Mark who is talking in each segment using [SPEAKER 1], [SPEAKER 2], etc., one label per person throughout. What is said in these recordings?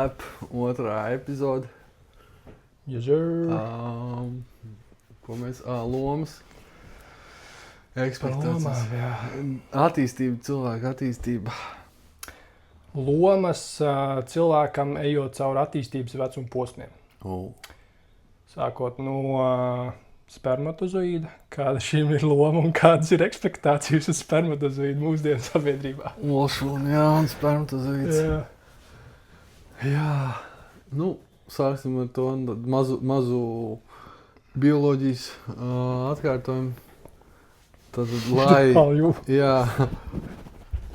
[SPEAKER 1] Lab otrā epizode.
[SPEAKER 2] Yes, sir.
[SPEAKER 1] Ko mēs... Lomas. Ekspektācijas.
[SPEAKER 2] Lomām, jā.
[SPEAKER 1] Attīstība, cilvēka attīstība.
[SPEAKER 2] Lomas cilvēkam ejot cauri attīstības vecuma posmiem. Sākot no spermatozoīda, kāda šīm ir loma un kādas ir ekspektācijas uz spermatozoīdu mūsdienu sabiedrībā.
[SPEAKER 1] Olšūna, jā, un spermatozoīds. Jā. Nu, sāksim ar to mazu bioloģijas atkārtojumu. Tātad,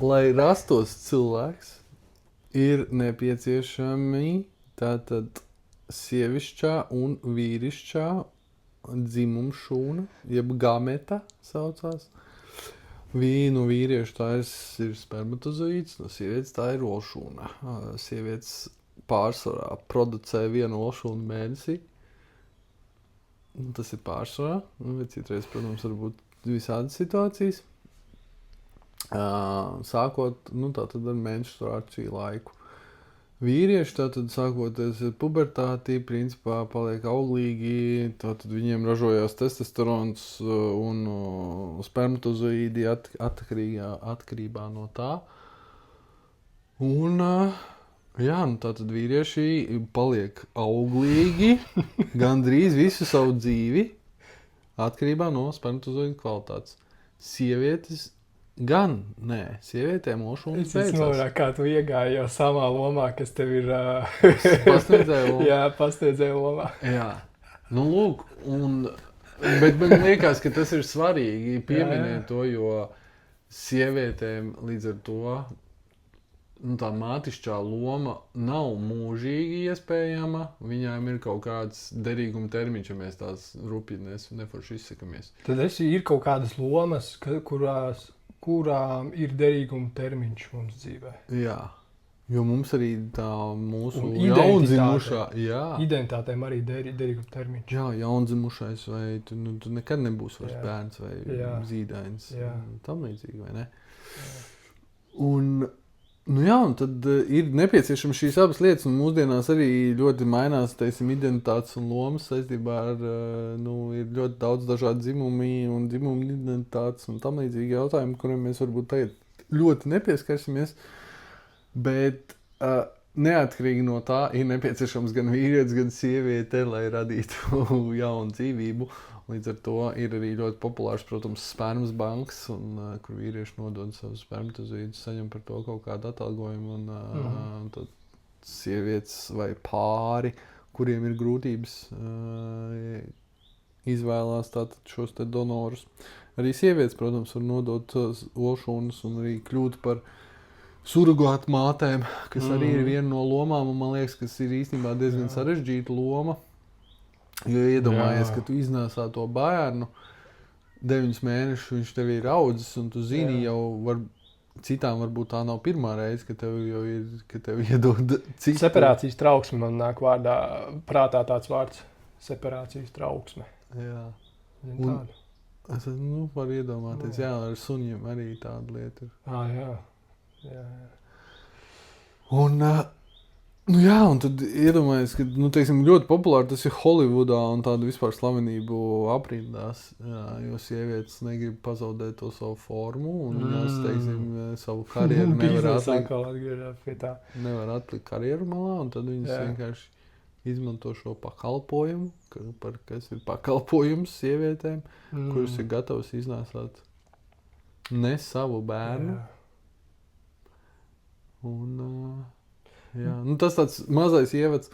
[SPEAKER 1] lai rastos cilvēks, ir nepieciešami tātad sievišķā un vīrišķā dzimumšūna, jeb gameta saucās. No vīriešu tā ir spermatozoīds, no sievietes tā ir olšūna. Sievietes pārsvarā producē vienu olšūnu mēnesī. Tas ir pārsvarā, bet citreiz, protams, varbūt visādas situācijas. Sākot, tātad ar menstruāciju laiku. Vīrieši tātad sākoties ar pubertāti, principā paliek auglīgi, tātad viņiem ražojās testosterons un spermatozoīdi atkarībā no tā. Un, tātad vīrieši paliek auglīgi gandrīz visu savu dzīvi atkarībā no spermatozoīdu kvalitātes. Sievietes gan, nē, sievietēm olšūnas beidzās.
[SPEAKER 2] Es norāk, kā tu iegāji jau samā lomā, kas tev ir...
[SPEAKER 1] Pasniedzēja lomā.
[SPEAKER 2] Jā, pasniedzēja lomā.
[SPEAKER 1] Jā, lūk, bet man liekas, ka tas ir svarīgi pieminēt to, jo sievietēm līdz ar to tā mātišķā loma nav mūžīgi iespējama, viņām ir kaut kāds derīguma termiņš, ja mēs tās rupji neforši izsakamies.
[SPEAKER 2] Tad ir kaut kādas lomas, kurām ir derīguma termiņš mums dzīvē.
[SPEAKER 1] Jā, jo mums arī tā mūsu jaundzimušā...
[SPEAKER 2] Identitātēm arī derīguma termiņš.
[SPEAKER 1] Jā, jaundzimušais vai tu nekad nebūsi vairs bērns vai zīdains. Tam līdzīgi, vai ne? Un tad ir nepieciešams šīs abas lietas, un mūsdienās arī ļoti mainās, identitātes un lomas saistībā ar, ir ļoti daudz dažādu dzimumi un dzimumu identitātes un tam līdzīgi jautājumi, kuriem mēs varbūt tagad ļoti nepieskarsimies, bet neatkarīgi no tā ir nepieciešams gan vīrietis, gan sieviete, lai radītu jaunu dzīvību. Līdz ar to ir arī ļoti populārs, protams, spermas bankas, kur vīrieši nodod savus spermatozoīdus, saņem par to kaut kādu atalgojumu, un tad sievietes vai pāri, kuriem ir grūtības, izvēlās tātad šos te donorus. Arī sievietes, protams, var nodot olšūnas un arī kļūt par surogātu mātēm, kas arī ir viena no lomām, un man liekas, kas ir īstenībā diezgan sarežģīta loma. Jo iedomājies, ka tu iznāsā to bērnu, 9 mēnešus viņš tev ir audzis, un tu zini citām varbūt tā nav pirmā reize, ka tev iedod citu.
[SPEAKER 2] Separācijas trauksme man nāk prātā tāds vārds. Separācijas trauksme.
[SPEAKER 1] Jā. Es varu iedomāties, ar suņiem arī tāda lieta ir.
[SPEAKER 2] Jā.
[SPEAKER 1] Un tad iedomājies, ka, ļoti populāri tas ir Holivudā un tādu vispār slavenību aprindās, jo sievietes negrib pazaudēt to savu formu un viņās, savu karjeru nevar atlikt karjeru malā, un tad viņas vienkārši izmanto šo pakalpojumu, kas ir pakalpojums sievietēm, kuras ir gatavas iznāsāt ne savu bērnu. Tas tāds mazais ievads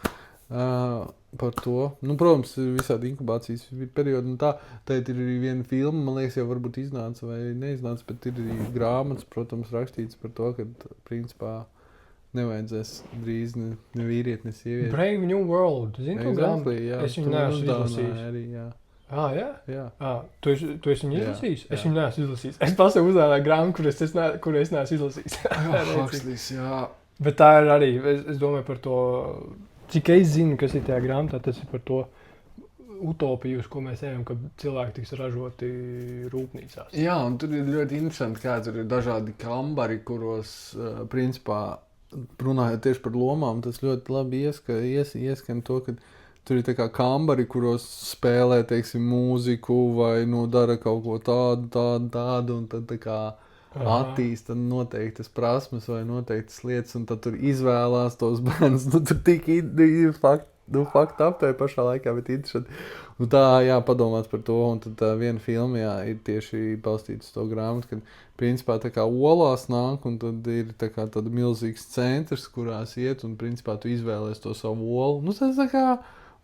[SPEAKER 1] par to. Protams, ir visādi inkubācijas periodi un tā. Tad ir arī viena filma, man liekas, jau varbūt iznāca vai neiznāca, bet ir arī grāmatas, protams, rakstīts par to, ka principā nevajadzēs drīz ne vīrieti, ne sievieti.
[SPEAKER 2] Brave New World, zini to grāmatu? Es viņu neesmu izlasījis.
[SPEAKER 1] Arī,
[SPEAKER 2] Jā? Tu esi viņu izlasījis? Es viņu neesmu izlasījis. Es pasaku uzdāvināju grāmatu, kuru es neesmu izlasījis.
[SPEAKER 1] Huxleys, jā.
[SPEAKER 2] Bet tā ir arī, es domāju par to, cik es zinu, kas ir tajā grāmatā, tas ir par to utopiju, uz ko mēs ejam, ka cilvēki tiks ražoti rūpnīcās.
[SPEAKER 1] Jā, un tur ir ļoti interesanti, kā tur ir dažādi kambari, kuros, principā, runājot tieši par lomām, tas ļoti labi ieskan to, ka tur ir tā kā kambari, kuros spēlē, teiksim, mūziku vai dara kaut ko tādu, un tad tā kā attīsta noteiktas prasmes vai noteiktas lietas, un tad tur izvēlās tos bērnus. Tur tik fakti aptē pašā laikā, bet interesanti. Un tā, padomāt par to, un tad tā viena filma, ir tieši balstīta uz to grāmatu, kad principā tā kā olās nāk, un tad ir tā kā tāda milzīgs centrs, kurās iet, un principā tu izvēlēs to savu olu. Tas tā kā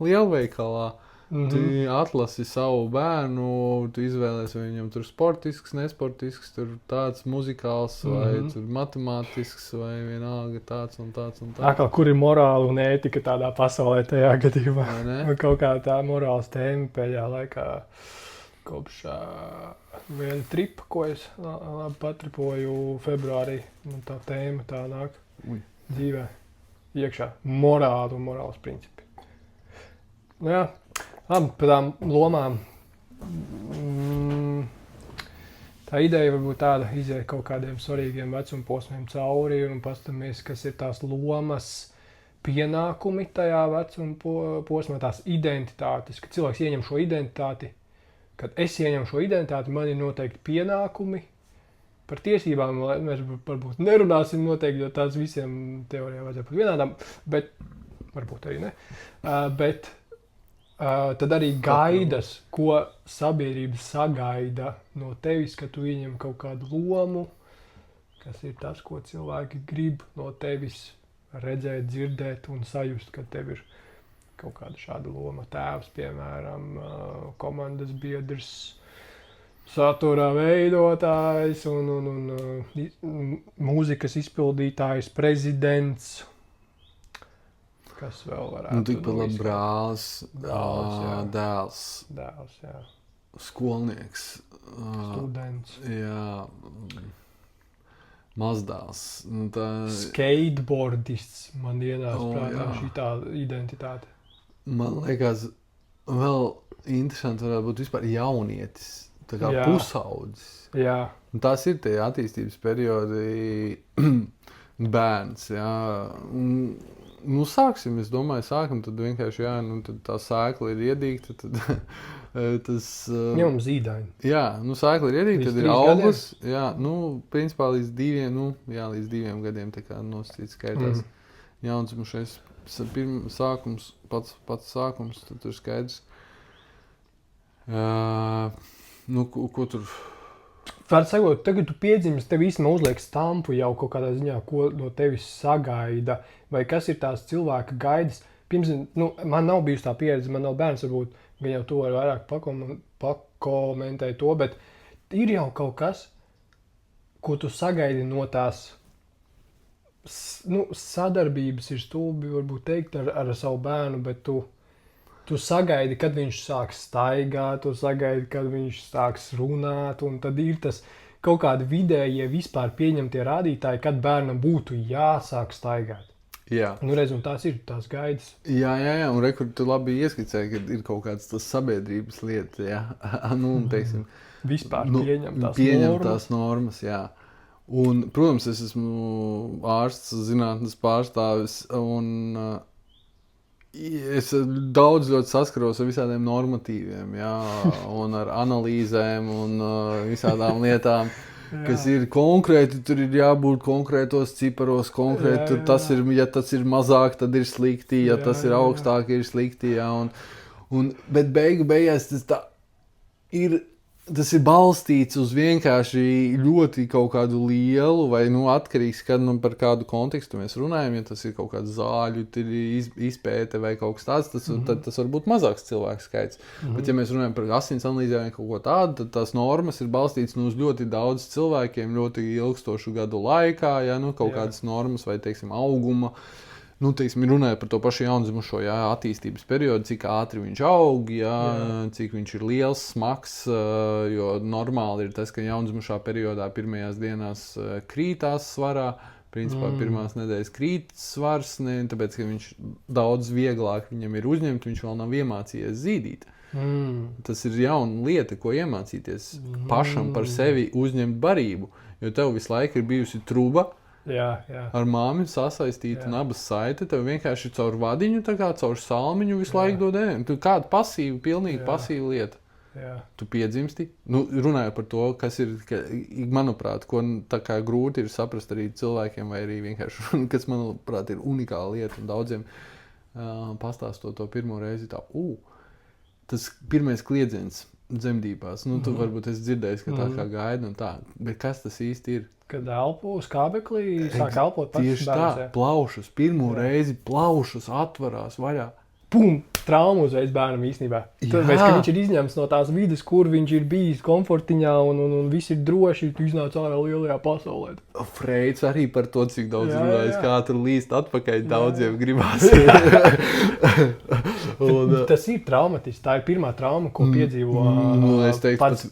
[SPEAKER 1] lielveikalā. Tu atlasi savu bērnu, tu izvēlēsi, vai viņam tur sportisks, nesportisks, tur tāds muzikāls, vai tur matemātisks, vai vienalga tāds un tāds un tāds.
[SPEAKER 2] Atkal, kur ir morāla un ētika tādā pasaulē tajā gadījumā? Kaut kā tā morāls tēma pēdējā laikā kopš viena tripa, ko es labi patripoju februārī. Tā tēma tā nāk dzīvē iekšā. Morāla un morāls principi. Jā. Labi, par tām lomām. Tā ideja varbūt tāda iziet kaut kādiem svarīgiem vecuma posmiem cauri un pastamies, kas ir tās lomas pienākumi tajā vecuma posmā, tās identitātes, kad cilvēks ieņem šo identitāti. Kad es ieņemu šo identitāti, man ir noteikti pienākumi. Par tiesībām mēs varbūt nerunāsim noteikti, jo tās visiem teorijā vajadzētu būt vienādām, bet varbūt arī ne. Tad arī gaidas, ko sabiedrība sagaida no tevis, ka tu ieņem kaut kādu lomu, kas ir tas, ko cilvēki grib no tevis redzēt, dzirdēt un sajust, ka tev ir kaut kāda šāda loma. Tēvs, piemēram, komandas biedrs, satura veidotājs un mūzikas izpildītājs, prezidents. Kas vēl varētu būt?
[SPEAKER 1] Tikpat labi brālis, dēls,
[SPEAKER 2] jā.
[SPEAKER 1] Skolnieks,
[SPEAKER 2] Students.
[SPEAKER 1] Jā, mazdēls.
[SPEAKER 2] Skateboardists man ienāca prātā šitā identitāte.
[SPEAKER 1] Man liekas, vēl interesanti varētu būt vispār jaunietis, tā kā pusaudzis.
[SPEAKER 2] Jā.
[SPEAKER 1] Un tās ir tie attīstības periodi bērns, jā. Sāksim, es domāju, tad vienkārši, tad tā sēkla ir iedīgta, tad tas...
[SPEAKER 2] Ņemam zīdaini.
[SPEAKER 1] Jā, sēkla ir iedīgta, tad ir auglis, principā līdz 2 gadiem, tā kā nosacīts skaitās jaundzimušais sākums, pats sākums, tad tur skaidrs. Ko tur...
[SPEAKER 2] Var sakot, tagad tu piedzimst, tev īstenībā uzliek stampu jau kaut kādā ziņā, ko no tevis sagaida, vai kas ir tās cilvēka gaidas. Man nav bijusi tā pieredze, man nav bērns, varbūt, gan jau to var vairāk pakomentēt to, bet ir jau kaut kas, ko tu sagaidi no tās sadarbības, ir stulbi varbūt teikt ar savu bērnu, bet tu sagaidi, kad viņš sāks staigāt, tu sagaidi, kad viņš sāks runāt, un tad ir tas kaut kādi vidējie vispār pieņemtie rādītāji, kad bērnam būtu jāsāk staigāt.
[SPEAKER 1] Jā.
[SPEAKER 2] Reiz, un tās ir tās gaidas.
[SPEAKER 1] Jā, un rekur tu labi ieskicēji, ka ir kaut kāds tas sabiedrības lietas, jā. Teiksim,
[SPEAKER 2] vispār pieņemtās
[SPEAKER 1] normas, jā. Un, protams, es esmu ārsts, zinātnes pārstāvis, un es daudz ļoti saskaros ar visādiem normatīviem, un ar analīzēm un visādām lietām, kas ir konkrēti, tur ir jābūt konkrētos ciparos, konkrēti, tas ir, ja tas ir mazāk, tad ir slikti, ja tas ir augstāk, ir slikti, bet beigās tas ir balstīts uz vienkārši ļoti kaut kādu lielu vai atkarīgs, kad par kādu kontekstu mēs runājam, ja tas ir kaut kāds zāļu izpēte vai kaut kas tāds, tad tas var būt mazāks cilvēku skaits. Bet ja mēs runājam par asins analīzēm vai kaut ko tādu, tad tās normas ir balstīts uz ļoti daudz cilvēkiem ļoti ilgstošu gadu laikā, kaut kādas normas vai, teiksim, auguma. Runāja par to pašu jaundzimušo attīstības periodu, cik ātri viņš aug, cik viņš ir liels, smags, jo normāli ir tas, ka jaundzimušā periodā pirmajās dienās krītās svarā, principā pirmās nedēļas krīt svars, tāpēc, ka viņš daudz vieglāk viņam ir uzņemt, viņš vēl nav iemācījies zīdīt. Tas ir jauna lieta, ko iemācīties pašam par sevi uzņemt barību, jo tev visu laiku ir bijusi truba,
[SPEAKER 2] Jā.
[SPEAKER 1] Ar māmi sasaistīta un abas saite. Tev vienkārši caur vadiņu, tā kā caur salmiņu visu laiku dod ēnu. Tu kāda pasīva, pilnīgi pasīva lieta.
[SPEAKER 2] Jā.
[SPEAKER 1] Tu piedzimsti. Nu, runāju par to, kas ir, manuprāt, ko tā kā grūti ir saprast arī cilvēkiem, vai arī vienkārši, kas, manuprāt, ir unikāla lieta un daudziem pastāstot to pirmo reizi tā, tas pirmais kliedziens dzemdībās. Nu, tu varbūt esi dzirdējis, ka tā kā gaida un tā, bet kas tas īsti ir?
[SPEAKER 2] Kad elpo uz kābeklī, sāk elpot pats
[SPEAKER 1] tieši tā, plaušas, pirmo reizi plaušas atvarās vaļā.
[SPEAKER 2] Pum! Traumu uzreiz bērnam īstenībā. Tāpēc, ka viņš ir izņemts no tās vides, kur viņš ir bijis komfortiņā un viss ir droši, tu iznāc ārā lielajā pasaulē.
[SPEAKER 1] Freids arī par to, cik daudz runājas, kā tur līst atpakaļ daudziem gribās.
[SPEAKER 2] Tas ir traumatiski. Tā ir pirmā trauma, ko piedzīvo pats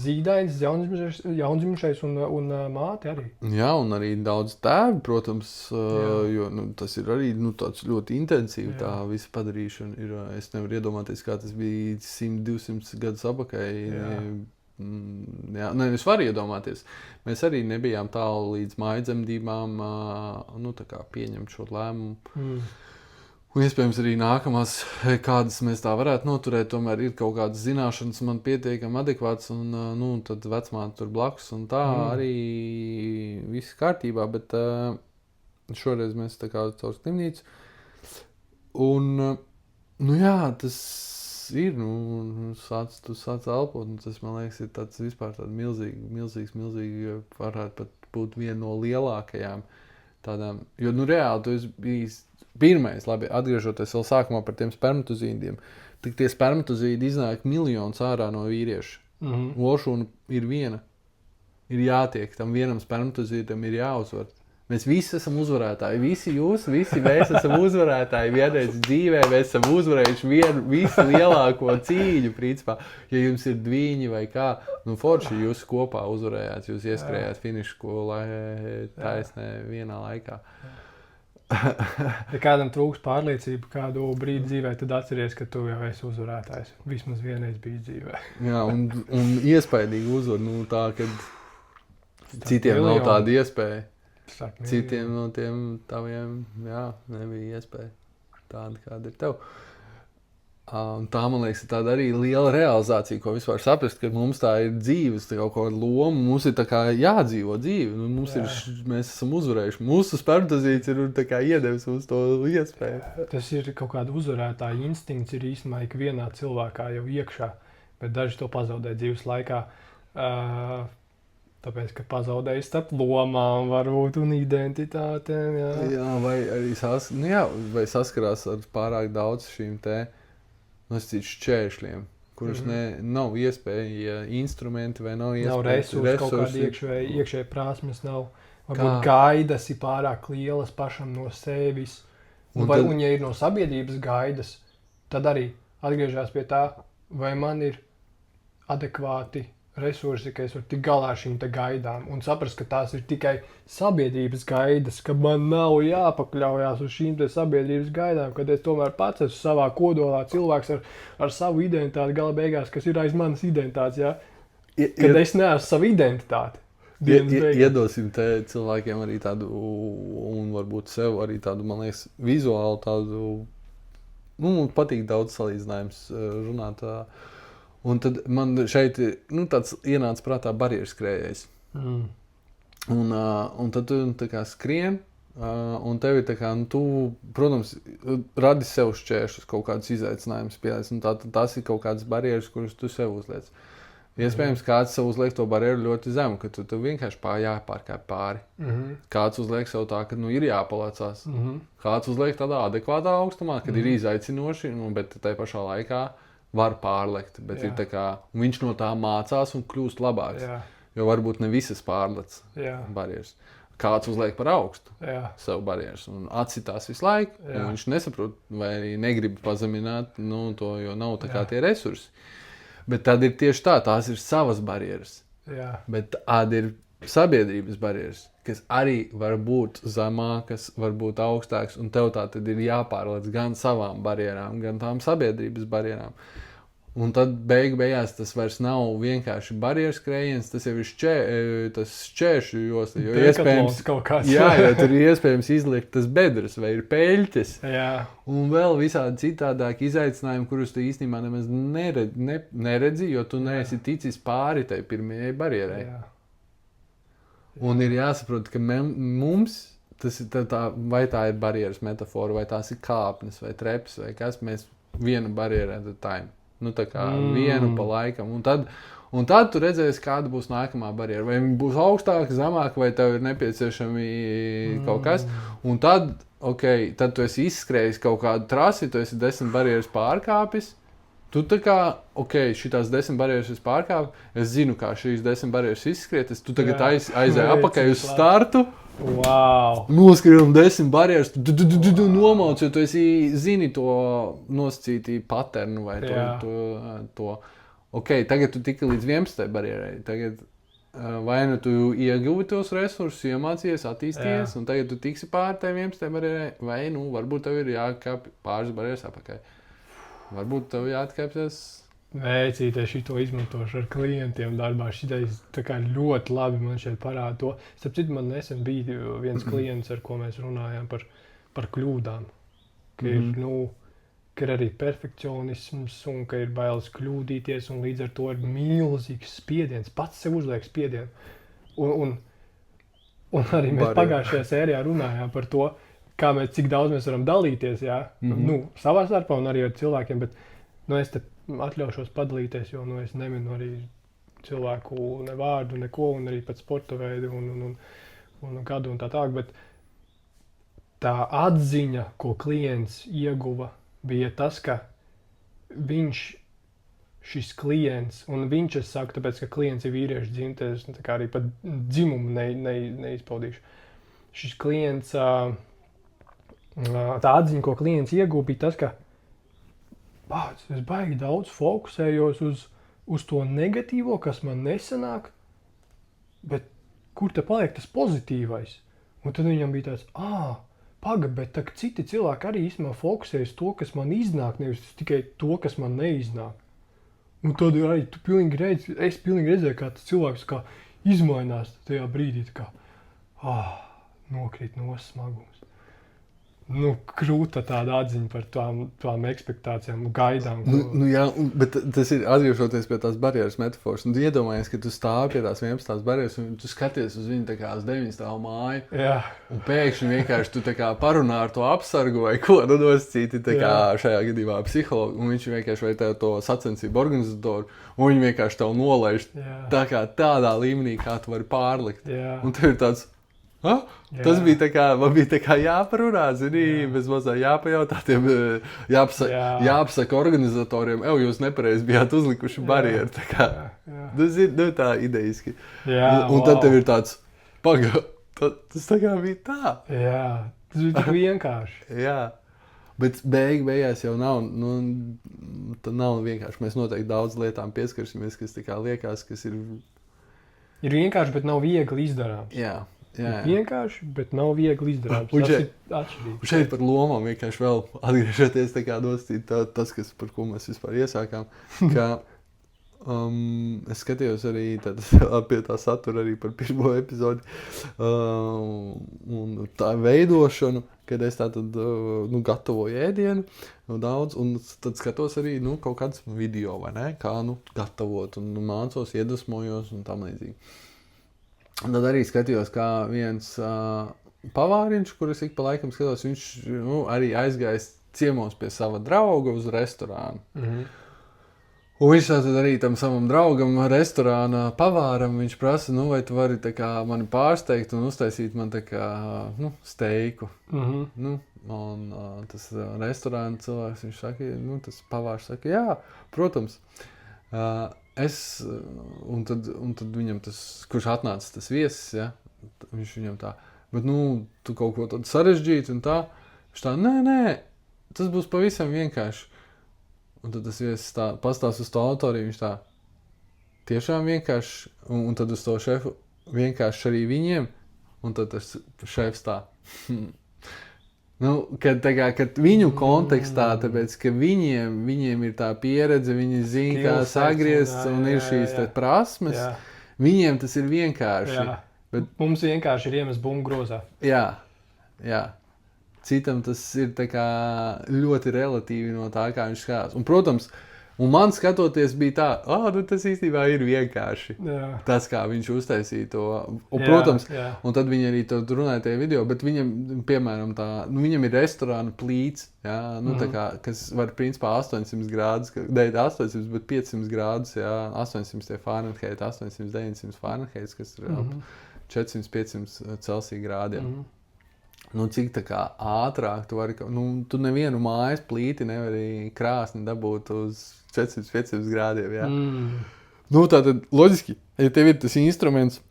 [SPEAKER 2] zīdainis, jaundzimušais un māte arī.
[SPEAKER 1] Jā, un arī daudz tēvi, protams, jo tas ir arī tāds ļoti intensīvi tā visa padarīšana. Es nevaru iedomāties, kā tas bija 100-200 gadus apakaļ. Es varu iedomāties. Mēs arī nebijām tālu līdz mājdzemdībām, tā kā pieņemt šo lēmumu. Un iespējams arī nākamās, kādas mēs tā varētu noturēt, tomēr ir kaut kādas zināšanas man pietiekami adekvāts, un tad vecmāte tur blakus, un tā arī viss kārtībā, bet šoreiz mēs tā kā caur slimnīcu. Un, tas ir, tu sāc elpot, un tas, man liekas, ir tāds vispār tāds milzīgs, varētu pat būt viena no lielākajām tādām, jo, reāli tu esi bijis pirmais, labi, atgriežoties vēl sākumā par tiem spermatozīdiem, tik tie spermatozīdi iznāk miljonus ārā no vīrieša. Olšūna ir viena, ir jātiek, tam vienam spermatozīdam ir jāuzvar. Mēs visi esam uzvarētāji, visi mēs esam uzvarētāji vienreiz dzīvē, mēs esam uzvarējuši visu lielāko cīņu, principā. Ja jums ir dviņi vai kā, forši jūs kopā uzvarējāt, jūs ieskrējāt finišu taisnē vienā laikā.
[SPEAKER 2] Ja kādam trūks pārliecība kādu brīdi dzīvē, tad atceries, ka tu jau esi uzvarētājs. Vismaz vienreiz biji dzīvē.
[SPEAKER 1] Jā, un iespaidīgi uzvar, tā, kad citiem nav tāda iespēja. Citiem no tiem taviem, nebija iespēja tāda, kāda ir tev. Un tā, man liekas, ir tāda arī liela realizācija, ko vispār saprast, ka mums tā ir dzīves, tā kaut kāda loma, mums ir tā kā jādzīvo dzīvi, mēs esam uzvarējuši. Mūsu spermatozīds ir tā kā iedevis mums to iespēju.
[SPEAKER 2] Tas ir kaut kāda uzvarētāja instinkts, ir īstenībā ikvienā cilvēkā jau iekšā, bet daži to pazaudē dzīves laikā. Tāpēc, ka pazaudēji starp lomām varbūt un identitātēm,
[SPEAKER 1] Jā, vai arī vai saskarās ar pārāk daudz šīm šķēršļiem, kurus nav iespēja instrumenti vai nav iespēja.
[SPEAKER 2] Nav resursi, kaut kādi iekšēji prasmes nav. Varbūt gaidas ir pārāk lielas pašam no sevis. Un ja ir no sabiedrības gaidas, tad arī atgriežās pie tā, vai man ir adekvāti resursi, ka es varu tik galā ar šīm te gaidām un saprast, ka tās ir tikai sabiedrības gaidas, ka man nav jāpakļaujās uz šīm te sabiedrības gaidām, kad es tomēr pats esmu savā kodolā cilvēks ar savu identitāti gala beigās, kas ir aiz manas identitātes, kad es neesmu savu identitāti.
[SPEAKER 1] Iedosim te cilvēkiem arī tādu, un varbūt sev arī tādu, man liekas, vizuālu tādu, man patīk daudz salīdzinājums runāt. Un tad man šeit tāds ienāca prātā barjeras skrējējs. Un tad tu tā kā skrien, un tev ir tā kā, tu, protams, radi sev šķēršus, kaut kādus izaicinājumus pieliec, un tās ir kaut kādas barjeras, kuras tu sev uzliec. Iespējams, kāds sev uzliek to barjeru ļoti zemu, ka tu vienkārši jāpārkāp pāri. Kāds uzliek sev tā, ka ir jāpalecās. Kāds uzliek tādā adekvātā augstumā, kad ir izaicinoši, bet tai pašā laikā var pārlekt, bet ir tā kā, viņš no tā mācās un kļūst labāks. Jo varbūt ne visas pārlec barjeras. Kāds uzliek par augstu savu barjeras un atsitās visu laiku, un viņš nesaprot vai negrib pazemināt to, jo nav tā kā tie resursi. Bet tad ir tieši tā, tās ir savas barjeras. Bet tāda ir sabiedrības barjeras, kas arī var būt zemākas, var būt augstākas, un tev tā tad ir jāpārlec gan savām barjerām, gan tām sabiedrības barjerām. Un tad beigās tas vairs nav vienkārši barjeras skrējiens, tas jau ir tas šķēršļu josla. Jo iespējams,
[SPEAKER 2] kaut kāds.
[SPEAKER 1] jā, jo tur ir iespējams izlikt tas bedres vai ir peļķes.
[SPEAKER 2] Jā.
[SPEAKER 1] Un vēl visādi citādāki izaicinājumi, kurus tu īstenībā nemaz neredzi, jo tu neesi ticis pāri tai pirmajai barjerai.
[SPEAKER 2] Jā.
[SPEAKER 1] Un ir jāsaprot, ka mums, tas ir vai tā ir barjeras metafora, vai tās ir kāpnes, vai trepas, vai kas, mēs vienu barjeru at a time. Nu, tā kā vienu pa laikam. Un tad tu redzēsi, kāda būs nākamā barjera. Vai viņi būs augstāka, zemāka, vai tev ir nepieciešami kaut kas. Un tad, tad tu esi izskrējis kaut kādu trasi, tu esi 10 barjeras pārkāpis. Tu tā kā, šitās 10 barjeras es pārkāpu, es zinu, kā šīs 10 barjeras izskrietas. Tu tagad aizēji apakaļ uz startu.
[SPEAKER 2] Wow.
[SPEAKER 1] Noskrienam 10 barjeras, tu nomauc, jo tu zini to nosacītī paternu vai to. Tagad tu tiki līdz 11. barjerai. Tagad vai nu tu ieguvi tos resursus, iemācījies, attīstījies, un tagad tu tiksi pār tai 11. barjerai, vai varbūt tev ir jākāp pāris barjeras apakaļ. Varbūt tev jāatkāpjas.
[SPEAKER 2] Veicīties šito izmantošu ar klientiem darbā. Šitais tā kā ļoti labi man šeit parāda to. Starp citu, man nesen bija viens klients, ar ko mēs runājām par kļūdām. Ka ir arī perfekcionisms un ka ir bailes kļūdīties un līdz ar to ir milzīgs spiediens. Pats sev uzliek spiedienu. Un arī mēs pagājušajā sērijā runājām par to, cik daudz mēs varam dalīties, jā. Savā starpā un arī ar cilvēkiem, bet es te atļaušos padalīties, jo es neminu arī cilvēku ne vārdu, neko, un arī pat sporta veidu un gadu un tā tālāk, bet tā atziņa, ko klients ieguva, bija tas, ka šis klients, un viņš, es saku, tāpēc, ka klients ir vīriešu dzimtes, tā kā arī pat dzimumu neizpaudīšu. Šis klients, tā atziņa, ko klients ieguva, bija tas, ka es baigi daudz fokusējos uz to negatīvo, kas man nesanāk, bet kur te paliek tas pozitīvais? Un tad viņam bija tāds, bet citi cilvēki arī īstenībā fokusējas to, kas man iznāk, nevis tikai to, kas man neiznāk. Un tad arī es pilnīgi redzēju, kā tas cilvēks kā izmainās tajā brīdī, tā kā nokrīt no smagums. Krūta tāda atziņa par tām ekspektācijām, gaidām.
[SPEAKER 1] Jā, bet tas ir atgriežoties pie tās barjeras metaforas. Tu iedomājies, ka tu stāvi pie tās 11. barjeras un tu skaties uz viņu tā kā uz 9 stāvu māju. Jā. Un pēkšņi vienkārši tu tā kā parunā ar to apsargu vai ko nosacīti tā kā šajā gadījumā psihologu. Un viņš vienkārši vai tev to sacensību organizatoru un viņi vienkārši tev nolaiž tā kā tādā līmenī, kā tu vari pārlikt. Jā. Un tev ir tāds... Tas bija tā kā, man bija tā kā jāparunā, bez mazā jāpajautā tiem, jāapsaka organizatoriem, jūs nepareizi bijāt uzlikuši barjeru, tā kā, tas ir tā ideiski. Un tad tev ir tāds, tas tā kā bija tā.
[SPEAKER 2] Jā, tas bija tik vienkārši.
[SPEAKER 1] Jā, bet beigās jau nav, tad nav vienkārši, mēs noteikti daudz lietām pieskarsimies, kas tā kā liekas, kas ir...
[SPEAKER 2] Ir vienkārši, bet nav viegli izdarāms.
[SPEAKER 1] Jā.
[SPEAKER 2] Vienkārši, bet nav viegli izdarāms. Tas ir atšķirīgi.
[SPEAKER 1] Un šeit par lomām vienkārši vēl atgriežoties tā kā nosacīt tas, par ko mēs vispār iesākām, ka es skatījos arī pie tā satura arī par pirmo epizodi un tā veidošanu, kad es tātad gatavoju ēdienu daudz, un tad skatos arī kaut kāds video, vai ne, kā gatavot, un mācos, iedvesmojos un tam līdzīgi. Un tad arī skatījos, kā viens pavāriņš, kurus ik pa laikam skatos, viņš arī aizgājis ciemos pie sava drauga uz restorānu. Un viņš tātad arī tam savam draugam, restorāna pavāram, viņš prasa, vai tu vari tā kā mani pārsteigt un uztaisīt man tā kā, steiku. Un tas restorāna cilvēks, viņš saka, tas pavārs saka, jā, protams. Un tad viņam tas, kurš atnāca tas viesis, ja, viņš viņam tā, bet tu kaut ko tādu sarežģīti un tā, viņš tā, nē, tas būs pavisam vienkārši. Un tad tas viesis tā, pastāst uz to autoriju, viņš tā, tiešām vienkārši, un tad uz to šefu vienkārši arī viņiem, un tad tas šefs tā, Nu, kad viņu kontekstā, tāpēc, ka viņiem ir tā pieredze, viņi zina, kā sagriezt un ir šīs prasmes, viņiem tas ir vienkārši.
[SPEAKER 2] Jā. Bet mums vienkārši ir iemest bumbu grozā.
[SPEAKER 1] Jā. Citam tas ir tā kā ļoti relatīvi no tā, kā viņš skatās. Un, protams, man skatoties bija tā, tas īstenībā ir vienkārši. Tas, kā viņš uztaisīja to. Un, protams, un tad viņi arī to runāja tajā video, bet viņam, piemēram, viņam ir restorāna plīts, tā kā, kas var principā 800 grādus, ne 800, bet 500 grādus, 800 Fahrenheit, 800, 900 Fahrenheit, kas ir 400-500 Celsija grādiem. Cik tā kā ātrāk tu vari, tu nevienu mājas plīti nevari krāsni dabūt uz 400-500 grādiem, tātad, loģiski, ja tev ir tas instruments,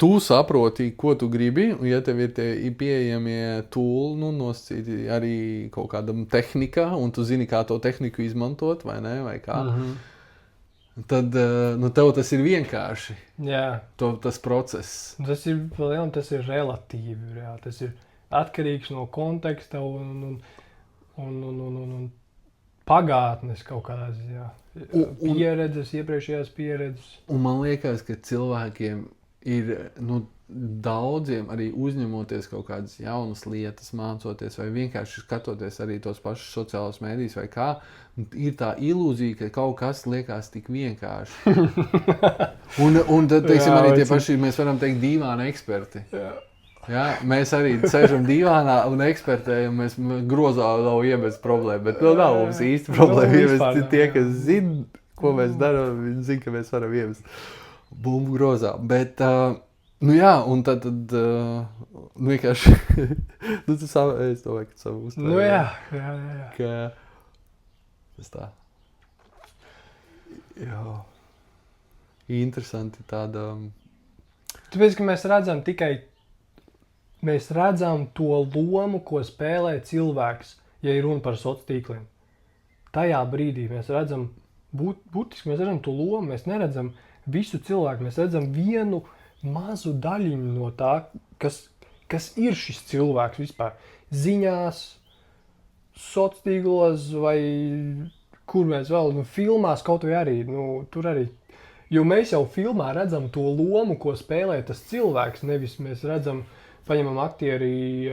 [SPEAKER 1] tu saproti, ko tu gribi, un ja tev ir tie pieejamie tūli, nosacīti arī kaut kādam tehnikā, un tu zini, kā to tehniku izmantot, vai ne, vai kā, tad tev tas ir vienkārši.
[SPEAKER 2] Jā.
[SPEAKER 1] Tas process.
[SPEAKER 2] Tas ir relatīvi. Jā. Tas ir atkarīgs no konteksta un pagātnes kaut kādas. Pieredzes, iepriekšējās pieredzes.
[SPEAKER 1] Un man liekas, ka cilvēkiem ir daudziem arī uzņemoties kaut kādas jaunas lietas, mācoties vai vienkārši skatoties arī tos pašus sociālos mēdījus vai kā, ir tā ilūzija, ka kaut kas liekas tik vienkārši. un tad, teiksim, arī tie paši, mēs varam teikt, dīvāni eksperti. Jā, mēs arī sēžam dīvānā un ekspertējam, mēs grozā nav iemest problēmu, bet nav mums īsti problēma iemest. Tie, kas zina, ko mēs darām, viņi zina, ka mēs varam iemest bumbu grozā. Bet, un tad vienkārši, es domāju, ka savu uzstāju.
[SPEAKER 2] Jā.
[SPEAKER 1] Ka tas tā. Jā. Interesanti tāda.
[SPEAKER 2] Tāpēc, ka mēs redzam to lomu, ko spēlē cilvēks, ja ir runa par sociāliem tīkliem. Tajā brīdī mēs redzam, būtiski mēs redzam to lomu, mēs neredzam visu cilvēku, mēs redzam vienu mazu daļiņu no tā, kas ir šis cilvēks vispār. Ziņās, sociālos tīklos vai kur mēs vēl, filmās kaut vai arī, tur arī. Jo mēs jau filmā redzam to lomu, ko spēlē tas cilvēks, nevis mēs redzam, paņemam aktieri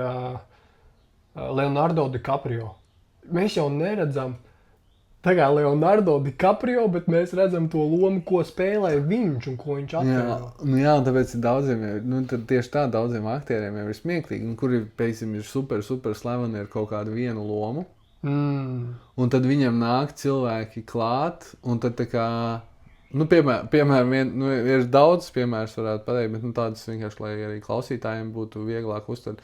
[SPEAKER 2] Leonardo DiCaprio. Mēs jau neredzam tā kā Leonardo DiCaprio, bet mēs redzam to lomu, ko spēlē viņš un ko viņš attēlo.
[SPEAKER 1] Jā, un tāpēc daudziem tieši tā daudziem aktieriem jau ir smieklīgi, kuri, piemēram, ir super slaveni ar kaut kādu vienu lomu. Un tad viņam nāk cilvēki klāt, un tad tā kā, piemēram, ir daudz piemērs varētu pateikt, bet tādas vienkārši, lai arī klausītājiem būtu vieglāk uztvert.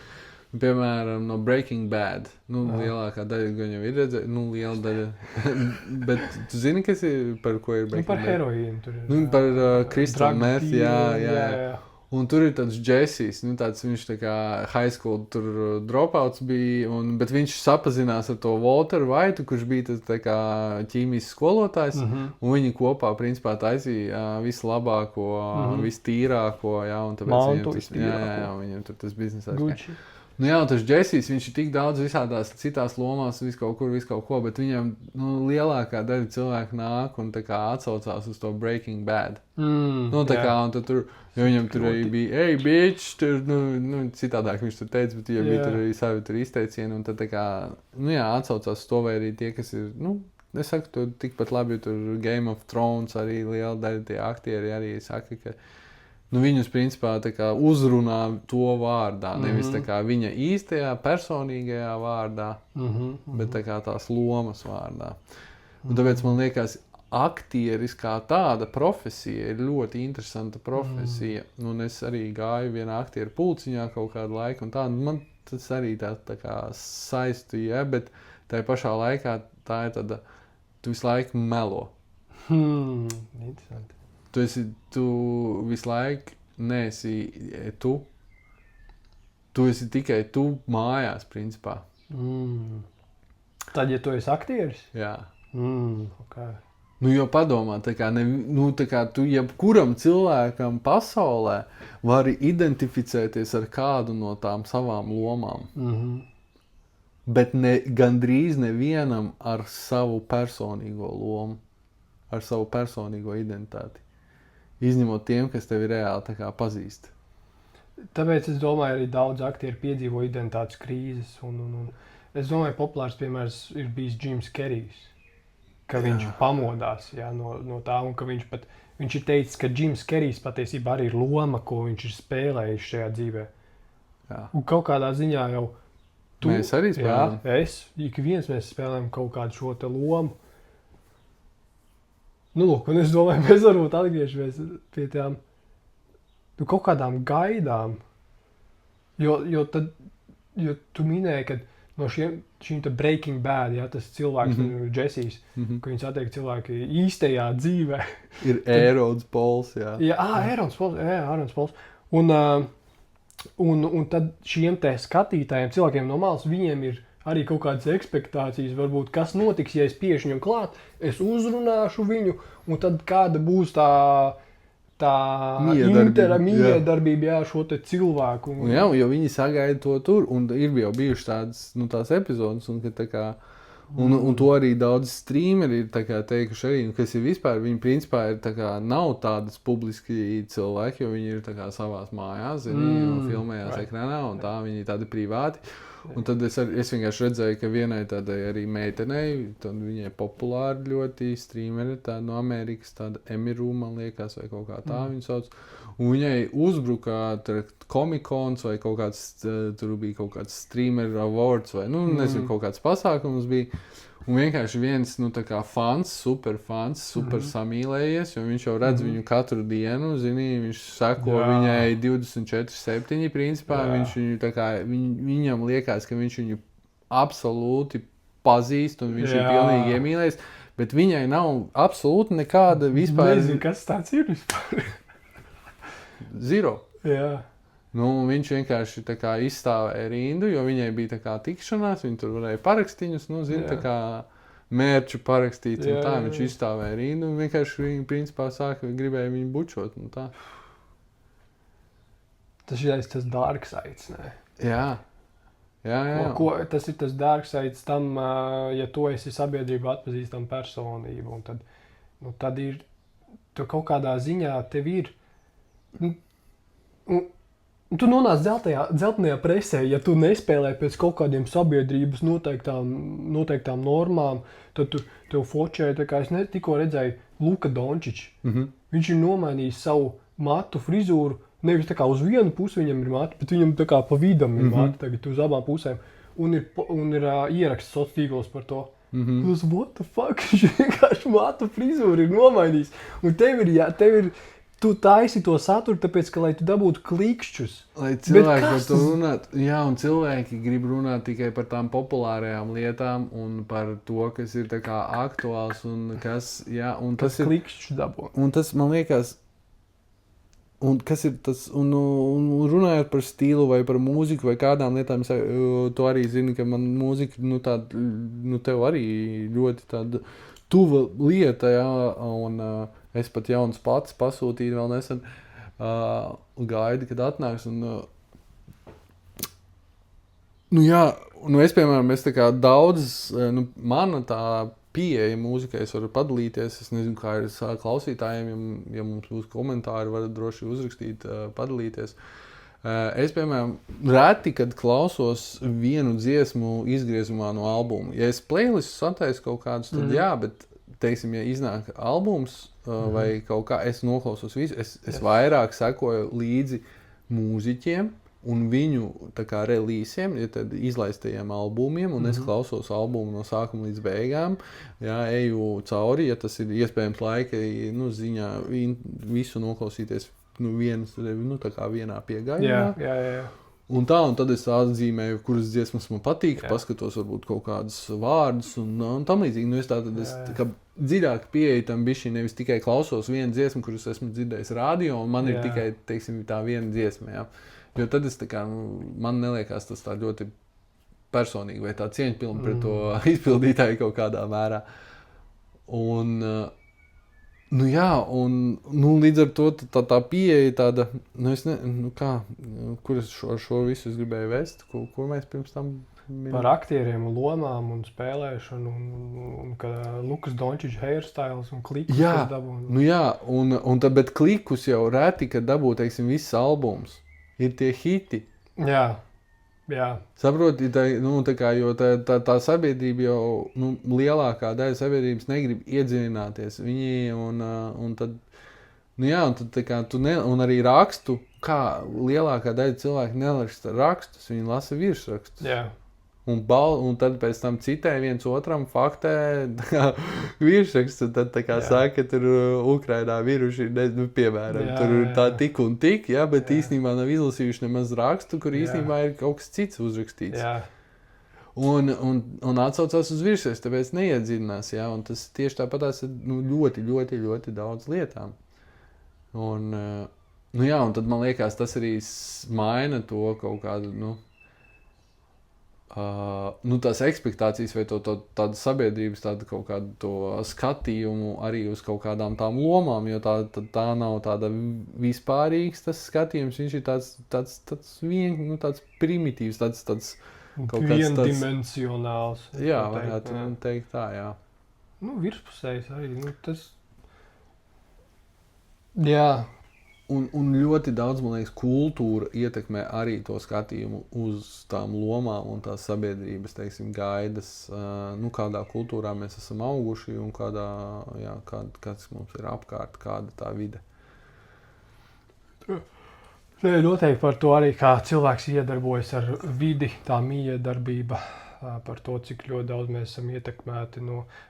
[SPEAKER 1] Piemēram, no Breaking Bad. Lielākā daļa gan jau ir redzēta, liela daļa. Bet tu zini, kas ir, par ko ir Breaking Bad?
[SPEAKER 2] Par heroīnu tur ir.
[SPEAKER 1] Par crystal meth, jā. Un tur ir tāds Jessijs, viņš tā kā high school tur dropouts bija, bet viņš sapazinās ar to Walter White, kurš bija tas tā kā ķīmijas skolotājs, un viņi kopā, principā, taisīja vislabāko, vistīrāko, un tāpēc viņiem tur tas biznes
[SPEAKER 2] Gucci.
[SPEAKER 1] Tas Jessijs, viņš ir tik daudz visādās citās lomās, visu kaut ko, bet viņam lielākā daļa cilvēku nāk un tā kā atsaucās uz to Breaking Bad. Un tad tur, jo viņam tur arī bija, hey, bitch, tur, citādāk viņš tur teica, bet viņam bija tur arī savi tur izteicieni, un tad tā kā, atsaucās uz to, vai arī tie, kas ir, es saku, to tikpat labi, jo tur Game of Thrones arī liela daļa tie aktieri arī saka, ka viņus, principā, tā kā uzrunā to vārdā, nevis tā kā viņa īstajā, personīgajā vārdā, bet tā kā tās lomas vārdā. Un tāpēc man liekas, aktieris kā tāda profesija ir ļoti interesanta profesija. Un es arī gāju vienā aktieru pulciņā kaut kādu laiku, un tā, man tas arī tā kā saistīja, bet tajā pašā laikā tā ir tāda, tu visu laiku melo.
[SPEAKER 2] Interesanti.
[SPEAKER 1] Tu visu laiku neesi tu. Tu esi tikai tu mājās, principā.
[SPEAKER 2] Tad, ja tu esi aktieris?
[SPEAKER 1] Jā.
[SPEAKER 2] Okay.
[SPEAKER 1] Jo padomā, tā kā tu jebkuram cilvēkam pasaulē vari identificēties ar kādu no tām savām lomām. Bet gandrīz nevienam ar savu personīgo lomu, ar savu personīgo identitāti. Izņemot tiem, kas tevi reāli tā kā pazīst.
[SPEAKER 2] Tāpēc es domāju, arī daudz aktieri piedzīvo identitātes krīzes. Un es domāju, populārs piemērs ir bijis Jims Kerijs. Ka viņš pamodās no tā, un ka viņš ir teicis, ka Jims Kerijs patiesībā arī ir loma, ko viņš ir spēlējis šajā dzīvē.
[SPEAKER 1] Jā.
[SPEAKER 2] Un kaut kādā ziņā jau
[SPEAKER 1] mēs arī spēlējam.
[SPEAKER 2] Jā, ik viens mēs spēlējam kaut kādu šo te lomu. Nu, lūk, un es domāju, mēs varbūt atgriežamies pie tām kaut kādām gaidām. Jo tu minēji, ka no šīm te Breaking Bad, tas cilvēks, Jessijs, ka viņi satiek cilvēki īstajā dzīvē.
[SPEAKER 1] Ir Ārons Pols, jā.
[SPEAKER 2] Ārons Pols. Un tad šiem te skatītājiem, cilvēkiem no malas, viņiem ir arī kaut kādas ekspektācijas, varbūt, kas notiks, ja es piešu viņam klāt, es uzrunāšu viņu, un tad kāda būs tā miedarbība, šo te cilvēku.
[SPEAKER 1] Jā, jo viņi sagaida to tur, un ir jau bijuši tās epizodes, un, tā kā, un to arī daudz streameri ir tā kā teikuši arī, un kas ir vispār, viņi principā ir tā kā nav tādas publiski cilvēki, jo viņi ir tā kā savās mājās, un filmējās ekrānā, un tā viņi tādi privāti. Un tad es vienkārši redzēju, ka vienai tādai arī meitenei, tad viņai populāri ļoti streameri, tāda no Amerikas, tāda Emiru, man liekas, vai kaut kā tā viņu sauc. Un viņai uzbruka Comic-Cons vai kaut kāds, tur bija kaut kāds streamer awards vai, nezinu, kaut kāds pasākums bija. Un vienkārši viens, tā kā super samīlējies, jo viņš jau redz viņu katru dienu, viņš seko viņai 24/7 principā, viņš viņu tā kā, viņam liekas, ka viņš viņu absolūti pazīst un viņš ir pilnīgi iemīlējies, bet viņai nav absolūti nekāda vispār...
[SPEAKER 2] Nezinu, kas tāds ir vispār.
[SPEAKER 1] Zero.
[SPEAKER 2] Jā.
[SPEAKER 1] Viņš vienkārši tā kā izstāvēja rindu, jo viņai bija tā kā tikšanās, viņa tur varēja parakstīņus, tā kā mērču parakstīt, un tā viņš izstāvēja rindu, un vienkārši viņa principā gribēja viņu bučot, un tā.
[SPEAKER 2] Tas ir tas dark sides, ne?
[SPEAKER 1] Jā.
[SPEAKER 2] Tas ir tas dark sides tam, ja tu esi sabiedrība atpazīstama personība, un tad ir, tu kaut kādā ziņā tev ir, tu nonāc dzeltenajā presē, ja tu nespēlē pēc kaut kādiem sabiedrības noteiktām normām, tad tev fočē, tā kā es tikko redzēju Luka Dončičs. Viņš ir nomainījis savu matu frizūru, nevis tā kā uz vienu pusi viņam ir mati, bet viņam tā kā pa vidam ir mati, tagad uz abām pusēm, un ir ieraksts sociālos tīklos par to. What the fuck? Viņš vienkārši matu frizūru ir nomainījis, un tev ir tu taisi to saturu, tāpēc, ka, lai tu dabūtu klikšķus.
[SPEAKER 1] Lai cilvēki par to runātu. Jā, un cilvēki grib runāt tikai par tām populārajām lietām un par to, kas ir tā kā aktuāls un kas, un tas ir...
[SPEAKER 2] Klikšķus dabū.
[SPEAKER 1] Un tas, man liekas, un kas ir tas, un runājot par stilu vai par mūziku vai kādām lietām, tu arī zini, ka man mūzika, tev arī ļoti tāda tuva lieta, un... Es pat jauns pats pasūtīju vēl nesen, gaidu, kad atnāks. Es, piemēram, tā kā daudz, mana tā pieeja mūzikai, es varu padalīties, es nezinu, kā ir klausītājiem, ja mums būs komentāri, varat droši uzrakstīt, padalīties. Es, piemēram, reti, kad klausos vienu dziesmu izgriezumā no albuma. Ja es playlistu sataisu kaut kādus, tad jā, bet, teiksim, ja iznāk albums, vai kaut kā, es noklausos visu, es vairāk sekoju līdzi mūziķiem un viņu tā kā relīsiem, ja tad izlaistajiem albumiem, un es klausos albumu no sākuma līdz beigām, eju cauri, ja tas ir iespējams laika, ziņā visu noklausīties, tā kā vienā piegājumā.
[SPEAKER 2] Jā.
[SPEAKER 1] Un tad es atzīmēju, kuras dziesmas man patīk, paskatos varbūt kaut kādus vārdus un tam līdzīgi. Es tā kā dziļāk pieeju tam bišķi, nevis tikai klausos vienu dziesmu, kuras esmu dzirdējis radio, un man ir tikai, teiksim, tā viena dziesma, jā. Jo tad es tā kā, man neliekās tas tā ļoti personīgi vai tā cieņpilni pret to izpildītāju kaut kādā mērā. Un... līdz ar to tā pieeja tāda, kur es šo visu gribēju vest, kur mēs pirms tam
[SPEAKER 2] Par aktieriem un lomām un spēlēšanu un ka Lukas Dončičs hairstyles un klikus
[SPEAKER 1] Jā,
[SPEAKER 2] dabū.
[SPEAKER 1] bet klikus jau reti, kad dabū, teiksim, viss albums. Ir tie hiti.
[SPEAKER 2] Jā.
[SPEAKER 1] Saproti, tā kā, jo tā sabiedrība jau, lielākā daļa sabiedrības negrib iedziļināties viņi, un tad, tā kā un arī rakstu, kā lielākā daļa cilvēku nelasa rakstus, viņi lasa virsrakstus.
[SPEAKER 2] Jā.
[SPEAKER 1] Un tad pēc tam citē viens otram faktē virsrakstu, tad tā kā saka, ka tur Ukrainā viruši ir, piemēram, tur ir tā tik un tik, bet īstenībā nav izlasījuši nemaz rakstu, kur īstenībā ir kaut kas cits uzrakstīts.
[SPEAKER 2] Jā.
[SPEAKER 1] Un atsaucās uz virsrakstu, tāpēc neiedziļinās, un tas tieši tāpatās ir ļoti, ļoti, ļoti daudz lietām. Un tad man liekas, tas arī maina to kaut kādu, tās ekspektācijas vai tādu sabiedrības tādu kaut kādu to skatījumu arī uz kaut kādām tām lomām, jo tā nav tāda vispārīgs tas skatījums, viņš ir tāds primitīvs, tāds kaut kāds
[SPEAKER 2] viendimensionāls.
[SPEAKER 1] Jā, varētu teikt tā, jā.
[SPEAKER 2] Virspusējs arī, tas... Jā.
[SPEAKER 1] Un ļoti daudz, man liekas, kultūra ietekmē arī to skatījumu uz tām lomām un tās sabiedrības, teiksim, gaidas, kādā kultūrā mēs esam auguši un kāds mums ir apkārt, kāda tā vide.
[SPEAKER 2] Noteikti par to arī, kā cilvēks iedarbojas ar vidi, tā miedarbība, par to, cik ļoti daudz mēs esam ietekmēti.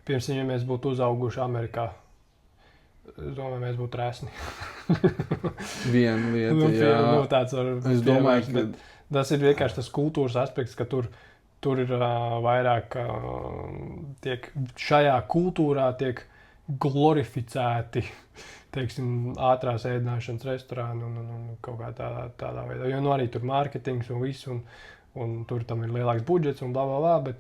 [SPEAKER 2] Pirms ja mēs būtu uzauguši Amerikā, es domāju, mēs būtu resni.
[SPEAKER 1] Viena lieta, jā.
[SPEAKER 2] Tāds es domāju, ka tas ir vienkārši tas kultūras aspekts, ka tur ir vairāk šajā kultūrā tiek glorificēti, teiksim, ātrās ēdināšanas restorāni un kaut kā tādā veidā. Jo arī tur mārketings un viss, un tur tam ir lielāks budžets un blablabla, bet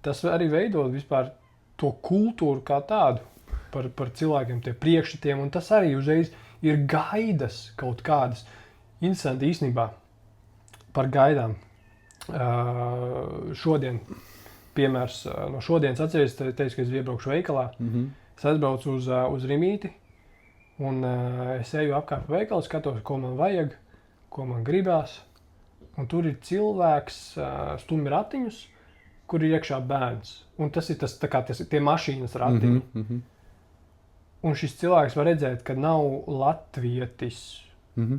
[SPEAKER 2] tas arī veido vispār to kultūru kā tādu. Par cilvēkiem, tie priekšstatiem, un tas arī uzreiz ir gaidas kaut kādas. Interesanti īstenībā par gaidām. Šodien, piemērs no šodienas atceries, teicu, ka es iebraukšu veikalā. Es aizbraucu uz Rimīti, un es eju apkārt veikalu, skatos, ko man vajag, ko man gribās. Un tur ir cilvēks, stumj ratiņus, kur ir iekšā bērns. Un tas ir tie mašīnas ratiņi. Un šis cilvēks var redzēt, ka nav latvietis.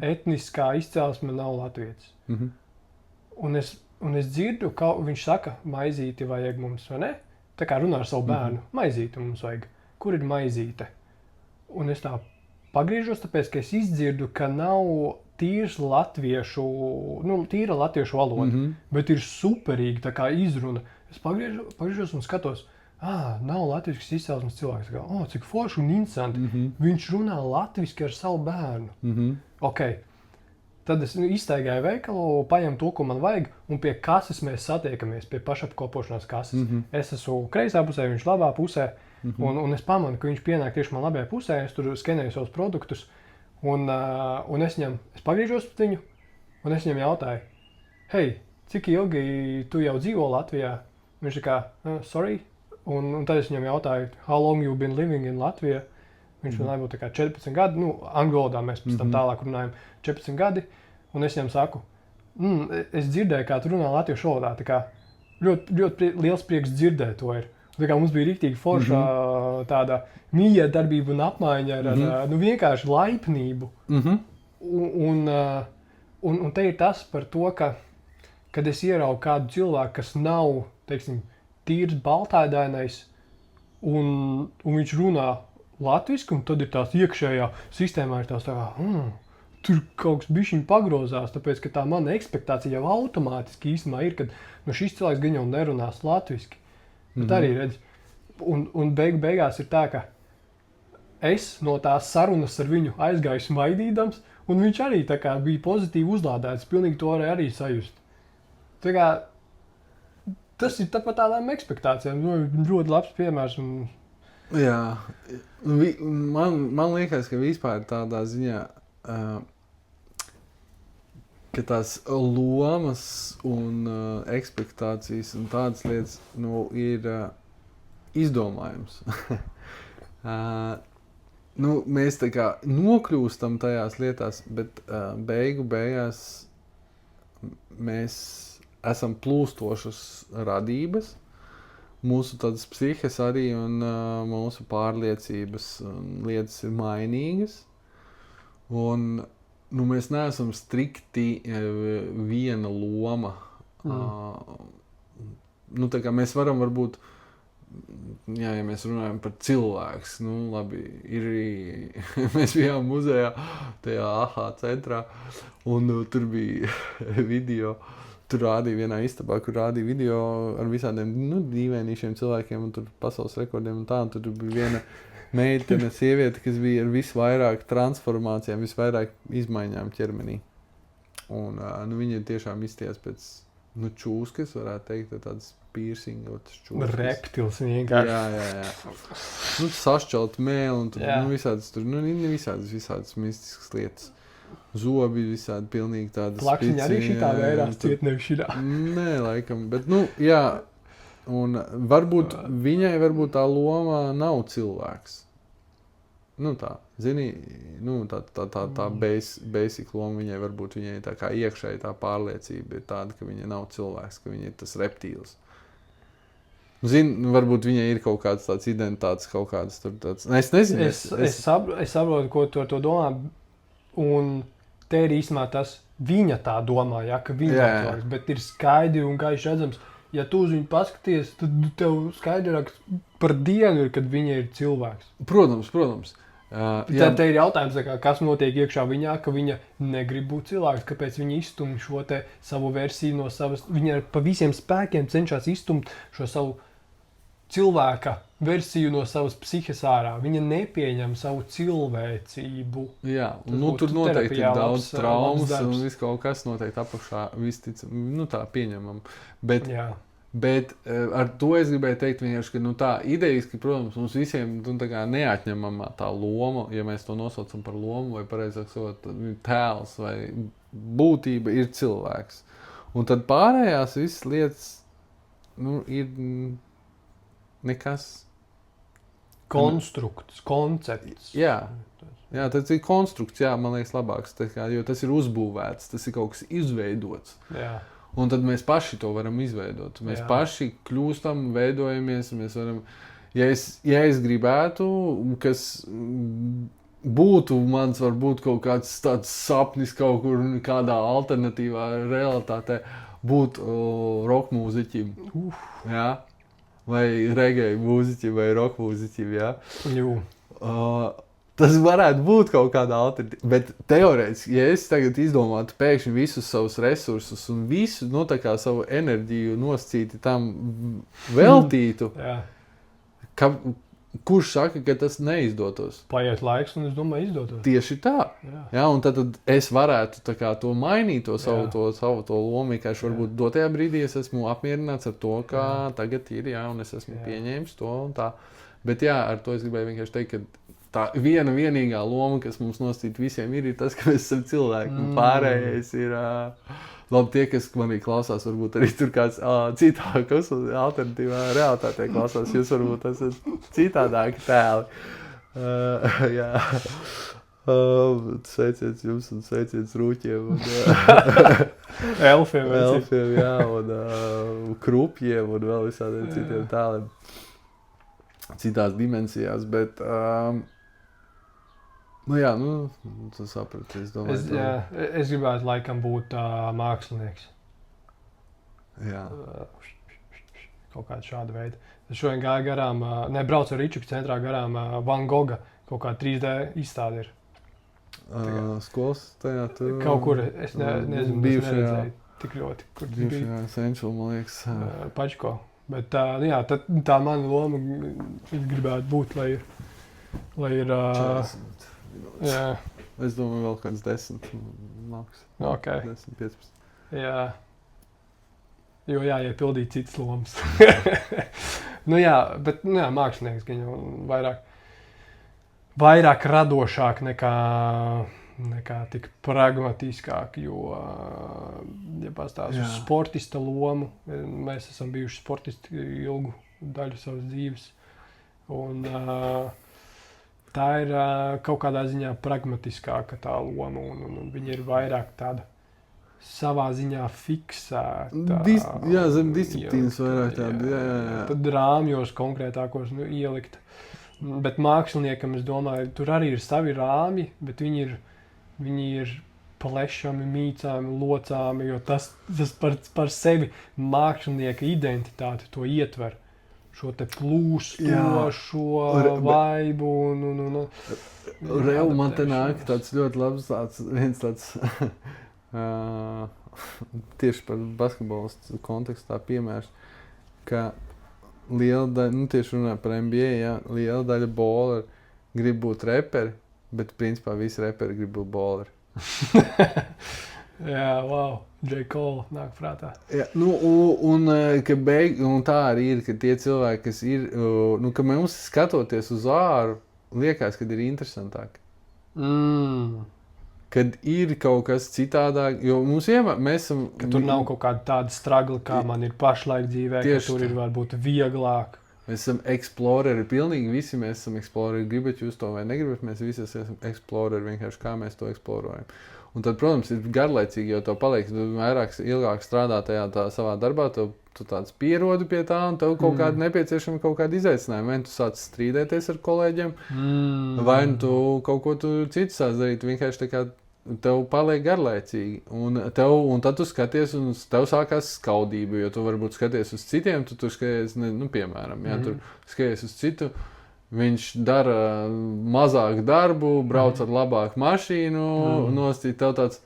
[SPEAKER 2] Etniskā izcelsme nav latvietis. Un es dzirdu, ka viņš saka, maizīti vajag mums, vai ne? Tā kā runā ar savu bērnu. Maizīti mums vajag. Kur ir maizīte? Un es tā pagriežos, tāpēc, ka es izdzirdu, ka nav tīra latviešu valoda, bet ir superīgi tā kā izruna. Es pagriežos un skatos, nav latviskas izcelsmes cilvēks. Cik forši un interesanti. Viņš runā latviski ar savu bērnu. Ok. Tad es izstaigāju veikalu, paņemu to, ko man vajag, un pie kases mēs satiekamies, pie pašapkalpošanās kases. Es esmu kreisā pusē, viņš labā pusē, un es pamanu, ka viņš pienāk tieši man labajā pusē, es tur skenēju savus produktus, un es pagriežos pret viņu, un es viņam jautāju, hei, cik ilgi tu jau dzīvo Latvijā? Viņš kā, sorry. Un tad es viņam jautāju, how long you been living in Latvia? Viņš man būtu 14 gadi, angļu valodā mēs pēc tam tālāk runājam 14 gadi, un es viņam saku, es dzirdēju, kā tu runā latviešu valodā, tā kā ļoti, ļoti liels prieks dzirdēt to ir. Tā kā mums bija riktīgi forša tāda miedarbība un apmaiņa ar vienkārši laipnību. Un te ir tas par to, ka, kad es ieraugu kādu cilvēku, kas nav, teiksim, tīrs baltādainais, un viņš runā latviski, un tad ir tās iekšējā sistēmā ir tās tur kaut kas bišķiņ pagrozās, tāpēc, ka tā mana ekspektācija jau automātiski īstenībā ir, kad šis cilvēks gan jau nerunās latviski. Bet arī redz, un beigās ir tā, ka es no tās sarunas ar viņu aizgāju smaidīdams, un viņš arī tā kā bija pozitīvi uzlādēts, pilnīgi to arī sajust. Tā kā tas ir par tādām ekspektācijām. Ļoti labs piemērs.
[SPEAKER 1] Jā. Man liekas, ka vispār tādā ziņā ka tās lomas un ekspektācijas un tādas lietas ir izdomājums. Mēs tā kā nokļūstam tajās lietās, bet beigās mēs esam plūstošas radības. Mūsu tādas psihes arī un mūsu pārliecības un lietas ir mainīgas. Un mēs neesam strikti viena loma. Tā kā mēs varam varbūt, ja mēs runājam par cilvēks, labi, mēs bijām muzejā, tajā AHA centrā, un tur bija video. Tur rādīja vienā istabā, kur rādīja video ar visādiem dīvainīšiem cilvēkiem un tur pasaules rekordiem un tā. Un tur bija viena meitene, sieviete, kas bija ar visvairāk transformācijām, visvairāk izmaiņām ķermenī. Un viņa tiešām izties pēc čūskas, varētu teikt, tādas piercingotas čūskas.
[SPEAKER 2] Reptils vienkārši.
[SPEAKER 1] Jā. Sašķelt mēli un tur visādas mistiskas lietas. Zobi visādi pilnīgi tādas
[SPEAKER 2] Plakšiņi arī šitā vērās, ciet nevis šitā.
[SPEAKER 1] Nē, laikam, bet jā. Un varbūt viņai tā loma nav cilvēks. Tā, zini, tā basic loma viņai varbūt viņai tā kā iekšēji tā pārliecība ir tāda, ka viņa nav cilvēks, ka viņa ir tas reptīls. Varbūt viņai ir kaut kāds tāds identitātes, kaut kāds tur tāds. Es nezinu.
[SPEAKER 2] Es saprotu, ko tu ar to domā. Un te ir īstenībā tas, viņa tā domā, ka viņa ir cilvēks, bet ir skaidri un gaiši redzams, ja tu uz viņu paskaties, tad tev skaidrāk par dienu ir, kad viņa ir cilvēks.
[SPEAKER 1] Protams.
[SPEAKER 2] Tad te ir jautājums, kas notiek iekšā viņā, ka viņa negrib būt cilvēks, kāpēc viņa izstum šo te savu versiju no savas, viņa pa visiem spēkiem cenšas izstumt šo savu cilvēka versiju no savas psihes ārā. Viņa nepieņem savu cilvēcību.
[SPEAKER 1] Jā, un tur noteikti ir daudz traumas un viss kaut kas noteikti apakšā visticam, tā pieņemam. Bet ar to es gribēju teikt vienkārši, ka tā idejiski, protams, mums visiem tā kā neatņemamā tā loma, ja mēs to nosaucam par lomu vai pareizāk sakot, tēls vai būtība ir cilvēks. Un tad pārējās visas lietas, ir nekas.
[SPEAKER 2] Konstrukts, koncepts.
[SPEAKER 1] Jā, tas ir konstrukts, man liekas labāks, jo tas ir uzbūvēts, tas ir kaut kas izveidots.
[SPEAKER 2] Jā.
[SPEAKER 1] Un tad mēs paši to varam izveidot. Mēs paši kļūstam, veidojamies, mēs varam, ja es gribētu, kas būtu mans varbūt kaut kāds tāds sapnis kaut kur kādā alternatīvā realitātē, būt rock mūziķim. Jā. Vai reggae mūziķim, vai rock mūziķim,
[SPEAKER 2] Jū.
[SPEAKER 1] Tas varētu būt kaut kāda alternatīva, bet teorētiski, ja es tagad izdomātu pēkšņi visus savus resursus un visu, tā kā savu enerģiju noscīti tam veltītu, kurš saka, ka tas neizdotos?
[SPEAKER 2] Paiet laiks, un es domāju, izdotos.
[SPEAKER 1] Tieši tā. Jā, un tad es varētu tā kā to mainīt, to savu lomu, ka varbūt dotajā brīdī es esmu apmierināts ar to, kā tagad ir, un es esmu pieņēmis to un tā. Bet ar to es gribēju vienkārši teikt, ka tā vienīgā loma, kas mums noscīt visiem ir tas, ka mēs esam cilvēki, un pārējais ir... Labi, tie, kas manī klausās, varbūt arī tur kāds citā alternatīvā realitātē klausās, jūs varbūt esat citādāki tēli. Sveiciens jums un sveiciens rūķiem.
[SPEAKER 2] Elfiem,
[SPEAKER 1] un krupjiem un vēl visādiem citiem tēliem. Citās dimensijās, bet... tu saprati, es domāju.
[SPEAKER 2] Es gribētu laikam būt mākslinieks.
[SPEAKER 1] Jā.
[SPEAKER 2] Kaut kāda šāda veida. Es šodien gāju garām, braucu ar Ričuku centrā garām Van Gogha, kaut kā 3D izstāde ir.
[SPEAKER 1] Skolas tajā tur?
[SPEAKER 2] Kaut kur, es nezinu, neredzēju tik ļoti, kur tas bija.
[SPEAKER 1] Bijušajā Senču, man liekas.
[SPEAKER 2] Pačko. Bet tā mana loma gribētu būt, lai ir...
[SPEAKER 1] 40.
[SPEAKER 2] Jā.
[SPEAKER 1] Es domāju, vēl kāds 10 maks.
[SPEAKER 2] Okay.
[SPEAKER 1] 10, 15.
[SPEAKER 2] Jā. Jo jāiepildīt citas lomas. Bet mākslinieks gan jau vairāk radošāk nekā nekā tik pragmatiskāk, jo, ja pastāst uz sportista lomu, mēs esam bijuši sportisti ilgu daļu savas dzīves, un tā ir kaut kādā ziņā pragmatiskāka tā loma, un viņa ir vairāk tāda savā ziņā fiksēta.
[SPEAKER 1] Zem disciplīnas vairāk tāda, jā.
[SPEAKER 2] Tad rāmjos konkrētākos ielikt. Bet māksliniekam, es domāju, tur arī ir savi rāmji, bet viņi ir plešami, mīcāmi, locāmi, jo tas par sevi mākslinieka identitāti to ietver. Šo te plūstošo vaibu un
[SPEAKER 1] Real man te nāk tāds ļoti labs viens tāds tieši par basketbolistu kontekstā piemērs, ka liela daļa, tieši runā par NBA, liela daļa bowleri grib būt reperi, bet principā visi reperi grib būt bowleri.
[SPEAKER 2] Jā, wow, J. Cole nāk prātā.
[SPEAKER 1] Jā, un tā arī ir, ka tie cilvēki, kas ir, ka mums skatoties uz āru, liekas, kad ir interesantāk. Kad ir kaut kas citādāk, jo mēs esam...
[SPEAKER 2] Ka tur nav kaut kāda tāda stragla, kā man ir pašlaik dzīvē, ka tur ir varbūt vieglāk.
[SPEAKER 1] Mēs esam exploreri, pilnīgi visi mēs esam exploreri, gribat jūs to vai negribat, mēs visi esam exploreri, vienkārši kā mēs to eksplorējam. Un tad, protams, ir garlaicīgi, jo tev paliek, ilgāk strādā tajā savā darbā, tu tāds pierodi pie tā, un tev kaut kāda nepieciešama kaut kāda izaicinājuma. Vai tu sāc strīdēties ar kolēģiem, vai tu kaut ko citu sāc darīt, vienkārši tā kā tev paliek garlaicīgi. Un tad tu skaties, un tev sākās skaudība, jo tu varbūt skaties uz citiem, tu skaties, piemēram, tu skaties uz citu, viņš dara mazāk darbu, brauc ar labāku mašīnu, nostīt tev tāds,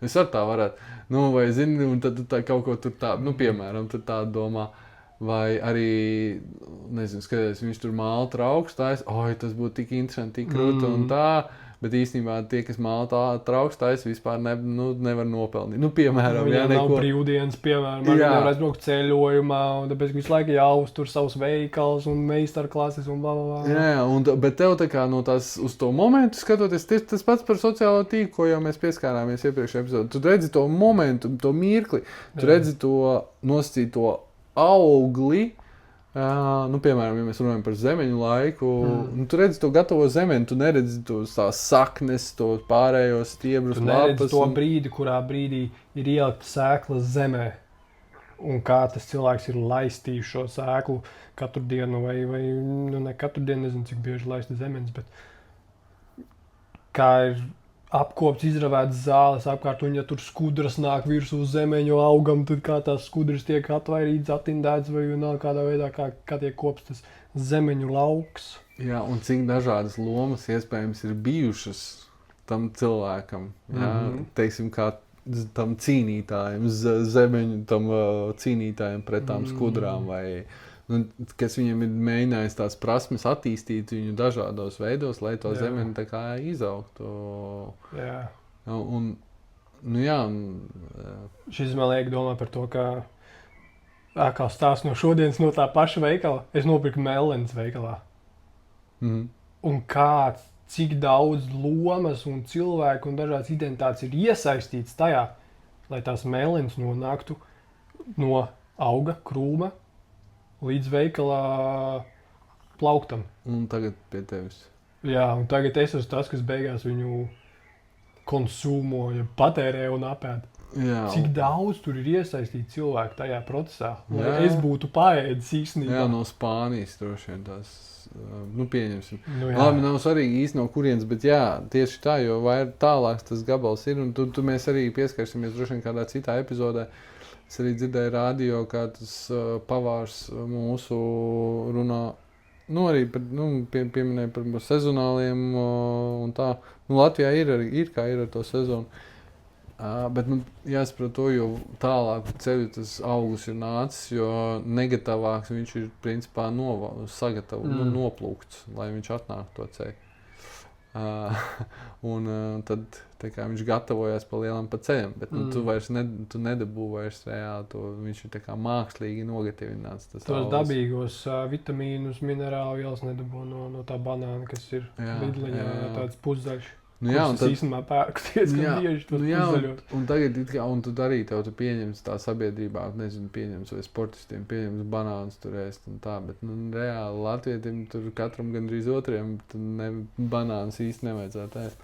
[SPEAKER 1] es ar tā varētu, vai zini, un tad tu tā kaut ko tur tā, piemēram, tur tā domā. Vai arī, nezinu, skaties, viņš tur māla trauks, tas būtu tik interesanti, tik krūti un tā. Bet īstenībā tie, kas māla trauks, vispār nevar nopelnīt. Piemēram,
[SPEAKER 2] nav brīvdienas, piemēram, arī nevar aizbraukt ceļojumā, un tāpēc visu laiku jāuztur savus veikals un meistarklases un blablabla.
[SPEAKER 1] Jā, bet tev tā kā no tās uz to momentu skatoties, tas pats par sociālo tīklu, ko jau mēs pieskārāmies iepriekšējā epizodē. Tu redzi to momentu, to mirkli, tu redzi to nosacīto augli. Piemēram, ja mēs runājam par zemeņu laiku, tu redzi to gatavo zemeni, tu neredzi tos tās saknes, tos pārējos stiebrus,
[SPEAKER 2] lapas. Tu neredzi to brīdi, kurā brīdī ir ielikta sēkla zemē, un kā tas cilvēks ir laistījis šo sēklu katru dienu, vai ne katru dienu, nezinu, cik bieži laista zemenes, bet kā ir apkopts, izravēts zāles apkārt, un ja tur skudras nāk virsū zemeņu augam, tad kā tās skudras tiek atvairītas, atindētas, vai kādā veidā, kā tiek kops tas zemeņu lauks.
[SPEAKER 1] Jā, un cik dažādas lomas iespējams ir bijušas tam cilvēkam, teiksim, kā tam cīnītājiem, zemeņu tam cīnītājiem pret tām skudrām, vai kas viņam ir mēģinājis tās prasmes attīstīt viņu dažādos veidos, lai to zemeni tā kā izaugtu.
[SPEAKER 2] Jā. Šis man liek domā par to, ka kā stāsts no šodienas no tā paša veikala, es nopirku mellenes veikalā. Un cik daudz lomas un cilvēku un dažādas identitātes ir iesaistīts tajā, lai tās mellenes nonāktu no auga, krūma, līdz veikalā plauktam.
[SPEAKER 1] Un tagad pie tevis.
[SPEAKER 2] Jā, un tagad es esmu tas, kas beigās viņu konsumo, patērē un apēd.
[SPEAKER 1] Jā.
[SPEAKER 2] Cik daudz tur ir iesaistīti cilvēki tajā procesā, lai es būtu paēdis īstenībā.
[SPEAKER 1] Jā, no Spānijas droši vien tās, pieņemsim. Labi, nav svarīgi īsti no kurienes, bet jā, tieši tā, jo vairāk tālāks tas gabals ir, un tu mēs arī pieskarsimies droši vien kādā citā epizodē. Es arī dzirdēju radio, kā tas pavārs mūsu runā, arī pieminēja par sezonāliem un tā. Latvijā ir kā ir ar to sezonu. Bet jāsaprot to, jo tālāk ceļu tas augus ir nācis, jo negatīvāks viņš ir principā noplūkts, lai viņš atnāk to ceļu. Tad viņš gatavojās pa lielam pa ceļam, bet tu vairs nedabū vairs reāli, viņš ir tā kā mākslīgi nogatavināts.
[SPEAKER 2] Tos dabīgos vitamīnus, minerālu vielas nedabū no tā banāna, kas ir vidliņā, tāds puszaļš.
[SPEAKER 1] Nu, jā,
[SPEAKER 2] kurus es īstenībā pērku diezgan bieži tos puszaļos.
[SPEAKER 1] Un tagad, un tu arī tev pieņems tā sabiedrībā, nezinu, pieņems vai sportistiem, pieņems banānus tur ēst un tā, bet, nu, reāli latvietim tur katram gandrīz otriem banānus īsti nevajadzētu ēst.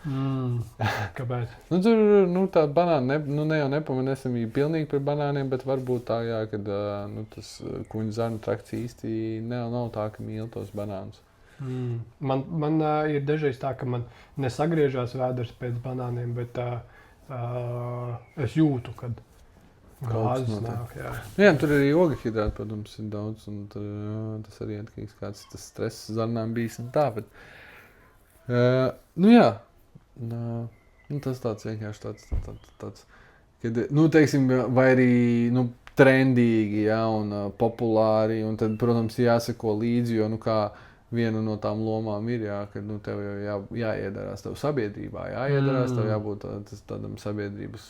[SPEAKER 2] Kāpēc?
[SPEAKER 1] Nu, tur, nu, tā banāna, ne jau nepamanēsamība pilnīgi par banāniem, bet varbūt tā, jā, kad, nu, tas kuņu zarnu trakts īsti nav tā, ka mīl tos banānus.
[SPEAKER 2] Man ir dažreiz tā, ka man nesagriežās vēders pēc banāniem, bet es jūtu, kad gāzes nāk.
[SPEAKER 1] Jā, tur arī ogļhidrāti, protams, ir daudz, un tas arī atkarīgs, kāds tas stress zarnām bijis un tā, bet, nu jā, nu, tas tāds vienkārši tāds, kad, nu, teiksim, vai arī, nu, trendīgi, jā, un populāri, un tad, protams, jāseko līdzi, jo, nu, kā viena no tām lomām ir, jā, ka, nu, tev jau jāiedarās tev sabiedrībā, tev jābūt tādam sabiedrības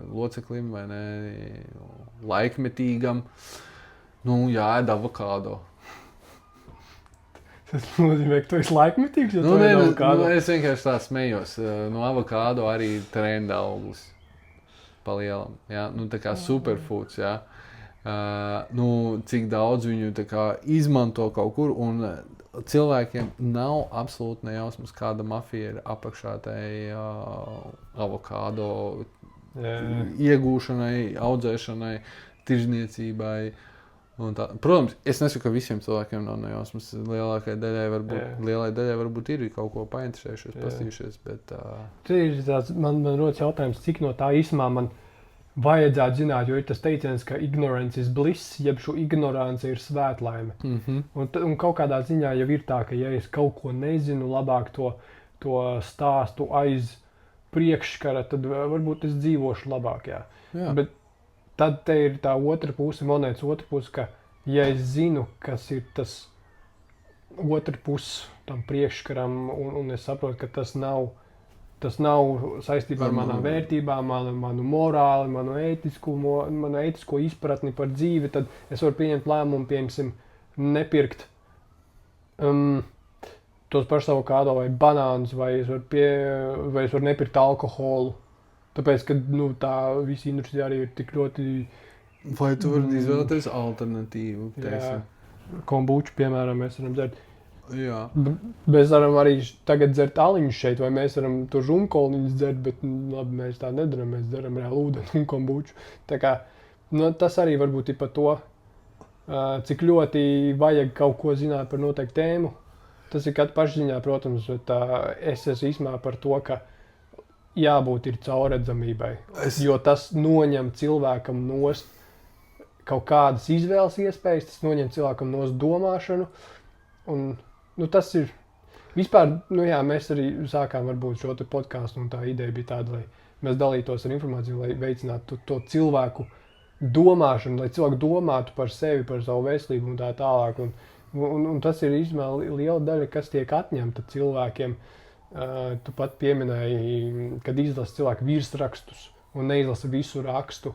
[SPEAKER 1] loceklim, vai ne, laikmetīgam, nu, jāēd avokādo.
[SPEAKER 2] Tas nozīmē, ka tu esi laikmetīgs, jo
[SPEAKER 1] nu,
[SPEAKER 2] tu ēd avokādo?
[SPEAKER 1] Nu, es vienkārši tā smējos, no avokādo arī trenda auglis palielam, jā, nu, tā kā superfoods, jā. Nu, cik daudz viņu tā kā izmanto kaut kur, un cilvēkiem nav absolūti nejausmas, kāda mafija ir apakšā tai avokādo iegūšanai, audzēšanai, tirzniecībai. Un tā. Protams, es nesaku, ka visiem cilvēkiem nav nejausmas. Lielai daļai varbūt ir kaut ko painteresējušies, pastījušies, bet...
[SPEAKER 2] Man rodas jautājums, cik no tā īsumā man vajadzētu zināt, jo ir tas teiciens, ka ignorance is bliss, jeb šo ignorance ir svētlaime. Un kaut kādā ziņā jau ir tā, ka ja es kaut ko nezinu, labāk to stāstu aiz priekškara, tad varbūt es dzīvošu labāk, jā. Bet tad te ir tā otra puse, monētas otra puse, ka ja es zinu, kas ir tas otra puse tam priekškaram, un es saprotu, ka tas nav saistībā ar manām vērtībām, manu morāli, manu ētisko izpratni par dzīvi, tad es varu pieņemt lēmumu, piemēram, nepirkt tos pašus avokādo vai banānus, vai es varu nepirkt alkoholu. Tāpēc, ka nu, tā visa industrija arī ir tik ļoti...
[SPEAKER 1] Vai tu vari izvēlēties alternatīvu?
[SPEAKER 2] Jā, kombuču, piemēram, mēs varam dzert.
[SPEAKER 1] Jā.
[SPEAKER 2] Mēs varam arī tagad dzert aliņus šeit, vai mēs varam to žumkolniņus dzert, bet labi, mēs tā nedaram, mēs dzeram reāli ūdeni un kombuču. Tā kā, nu, tas arī varbūt ir par to, cik ļoti vajag kaut ko zināt par noteiktu tēmu. Tas ir katra pašziņā, protams, bet es esmu īsmā par to, ka jābūt ir caurredzamībai, jo tas noņem cilvēkam nost kaut kādas izvēles iespējas, tas noņem cilvēkam nost domāšanu, un nu, tas ir vispār, nu jā, mēs arī sākām varbūt šo te podcastu, un tā ideja bija tāda, lai mēs dalītos ar informāciju, lai veicinātu to cilvēku domāšanu, lai cilvēku domātu par sevi, par savu veselību un tā tālāk, un tas ir īstenībā liela daļa, kas tiek atņemta cilvēkiem. Tu pat pieminēji, kad izlasa cilvēku virsrakstus un neizlasa visu rakstu.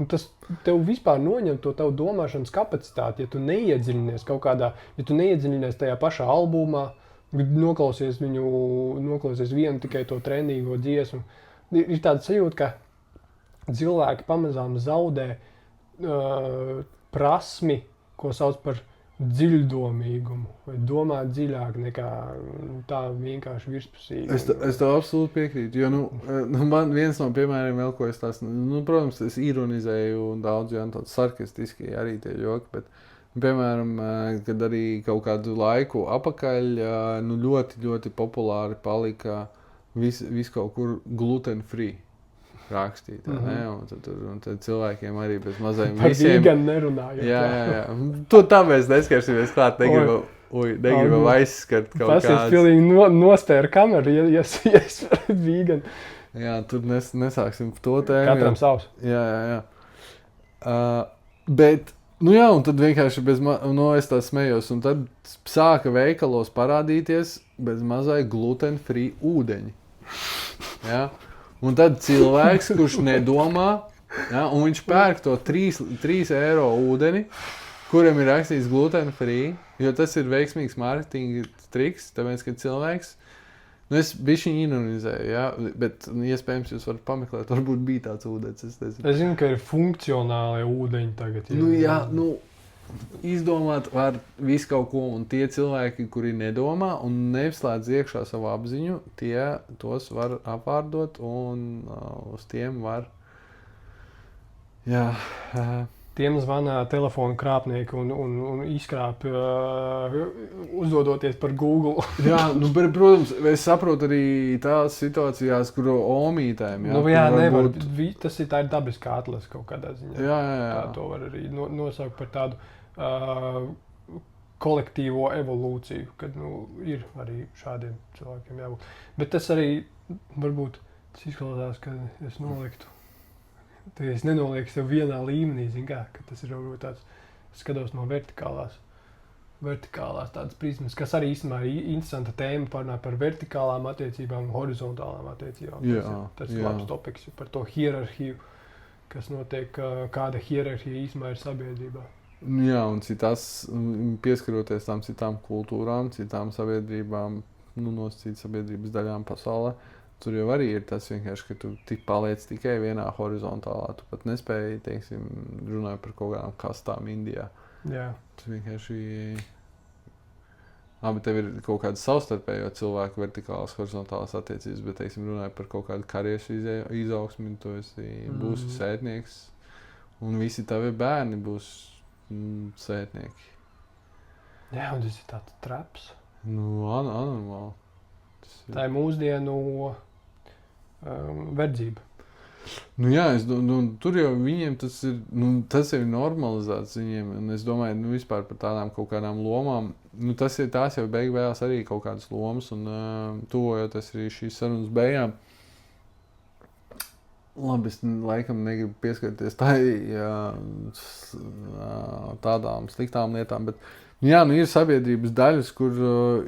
[SPEAKER 2] Un tas tev vispār noņem to tavu domāšanas kapacitāti, ja tu neiedziļinies kaut kādā, ja tu neiedziļinies tajā pašā albumā, noklausies vienu tikai to trendīgo dziesmu. Ir tāda sajūta, ka cilvēki pamazām zaudē prasmi, ko sauc par dziļdomīgumu, vai domāt dziļāk nekā tā vienkārši virspusīgi.
[SPEAKER 1] Es tev absolūti piekrītu, jo man viens no piemēriem vēl, ko es tās, protams, es ironizēju un daudz, jā, tāds sarkastiski arī tie joki, bet, piemēram, kad arī kaut kādu laiku apakaļ, ļoti, ļoti populāri palika viss kaut kur gluten free rakstīt, ne? Un tad cilvēkiem arī bez mazajiem visiem...
[SPEAKER 2] Par vīganu nerunājot.
[SPEAKER 1] Jā. Tu tāpēc neskarsimies klāt, negribam aizskart kaut kāds.
[SPEAKER 2] Tas ir pilnīgi nostēra kameru, ja es varu vīganu.
[SPEAKER 1] Jā, tur nesāksim to tēmu.
[SPEAKER 2] Katram savs.
[SPEAKER 1] Jā. Bet, nu jā, un tad vienkārši es tā smējos, un tad sāka veikalos parādīties bez mazai gluten free ūdeņi. Jā. Un tad cilvēks, kurš nedomā, ja, un viņš pērk to 3 eiro ūdeni, kuram ir rakstīts gluten free, jo tas ir veiksmīgs mārketinga triks, tāpēc, ka cilvēks Es bišķiņ ironizēju, jā, bet iespējams jūs varat pameklēt, varbūt bija tāds ūdens, es nezinu.
[SPEAKER 2] Es zinu, ka ir funkcionāli ūdeņi tagad.
[SPEAKER 1] Jā, izdomāt var visu kaut ko, un tie cilvēki, kuri nedomā un neslēdz iekšā savu apziņu, tie tos var apvārdot, un uz tiem var,
[SPEAKER 2] Tiem zvana telefonu krāpnieki un izkrāp, uzdodoties par Google.
[SPEAKER 1] Jā, bet, protams, es saprotu arī tās situācijās, kur omītēm,
[SPEAKER 2] nevar, tas ir tā ir dabiskā atlase kaut kādā ziņā.
[SPEAKER 1] Jā.
[SPEAKER 2] Tā to var arī nosaukt par tādu kolektīvo evolūciju, kad, ir arī šādiem cilvēkiem jābūt. Bet tas arī, varbūt, tas izklausās, ka es noliktu. Tad es nenolieku sev vienā līmenī, ka tas ir varbūt tāds, skatos no vertikālās tādas prizmas, kas arī īstenībā ir interesanta tēma parunāt par vertikālām attiecībām un horizontālām attiecībām. Tas ir labs topiks par to hierarhiju, kas notiek, kāda hierarhija īstenībā ir sabiedrībā.
[SPEAKER 1] Jā, un citās, pieskaroties tām citām kultūrām, citām sabiedrībām, no citas sabiedrības daļām pasaulē, tur jau arī ir tas vienkārši, ka tu paliec tikai vienā horizontālā. Tu pat nespēji, teiksim, runāt par kaut kādām kastām Indijā.
[SPEAKER 2] Jā.
[SPEAKER 1] Tu vienkārši... bet tev ir kaut kāda savstarpējo cilvēku vertikālās, horizontālās attiecības, bet, teiksim, runāt par kaut kādu karjeras izaugsmi, tu būsi sētnieks, un visi tavi bērni būs sētnieki. Jā,
[SPEAKER 2] un tas ir tāds traps.
[SPEAKER 1] Anormāli.
[SPEAKER 2] Tā ir mūsdienu verdzība.
[SPEAKER 1] Tur jau viņiem tas ir normalizēts viņiem, un es domāju, vispār par tādām kaut kādām lomām, tās jau beigās arī kaut kādas lomas, un tuvojoties arī šīs sarunas beigām. Labi, es laikam negribu pieskarties tādām sliktām lietām, bet ir sabiedrības daļas, kur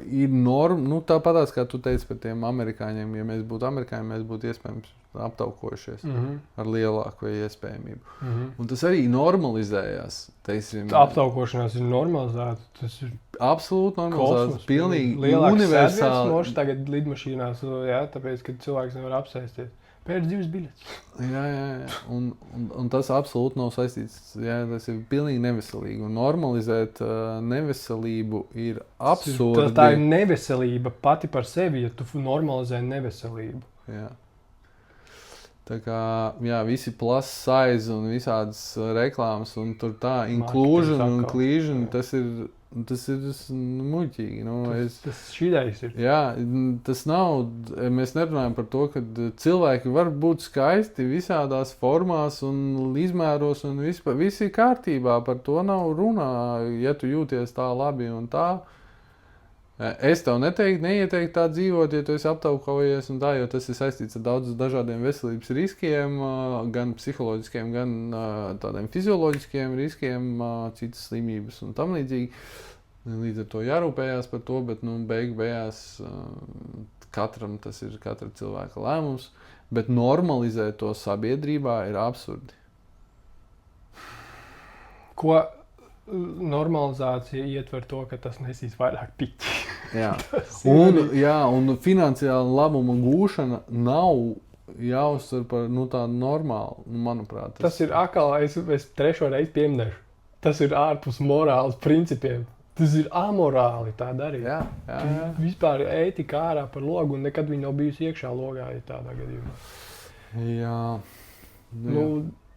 [SPEAKER 1] ir norma, tāpatās, kā tu teici par tiem amerikāņiem, ja mēs būtu amerikāņi, mēs būtu iespējams aptaukojušies ar lielāko iespējamību. Un tas arī normalizējās.
[SPEAKER 2] Aptaukošanās ir normalizēta, tas ir
[SPEAKER 1] absolūti normalizēts, pilnīgi
[SPEAKER 2] lielāks
[SPEAKER 1] universāli.
[SPEAKER 2] Lielāks tagad lidmašīnās, tāpēc, ka cilvēks nevar apsēsties. Pēc 2 biļetes.
[SPEAKER 1] Jā. Un tas absolūti nav saistīts. Jā, tas ir pilnīgi neveselīgi. Un normalizēt neveselību ir absurdi.
[SPEAKER 2] Tā ir neveselība pati par sevi, ja tu normalizē neveselību.
[SPEAKER 1] Jā. Tā kā, visi plus size un visādas reklāmas un tur tā inclusion un inclusion, tas ir muļķīgi.
[SPEAKER 2] Tas šīdējs ir.
[SPEAKER 1] Jā, tas nav, mēs nerunājam par to, ka cilvēki var būt skaisti visādās formās un izmēros un viss ir kārtībā, par to nav runā, ja tu jūties tā labi un tā. Es tev neieteiktu tā dzīvot, ja tu esi aptaukojies un tā, jo tas ir saistīts ar daudz dažādiem veselības riskiem, gan psiholoģiskiem, gan tādiem fizioloģiskiem riskiem, citas slimības un tam līdzīgi. Līdz ar to jārūpējās par to, bet beigās katram tas ir katra cilvēka lēmums, bet normalizēt to sabiedrībā ir absurdi.
[SPEAKER 2] Ko normalizācija ietver to, ka tas nesīs vairāk piķi.
[SPEAKER 1] Un finansiāla labuma gūšana nav jāuztver par tādu normālu, manuprāt.
[SPEAKER 2] Tas ir atkal, es 3. reizi pieminēšu. Tas ir ārpus morāles principiem. Tas ir amorāli tā darīt.
[SPEAKER 1] Jā.
[SPEAKER 2] Vispār ētika ārā par logu un nekad viņa nav bijusi iekšā logā, ja tādā gadījumā.
[SPEAKER 1] Jā.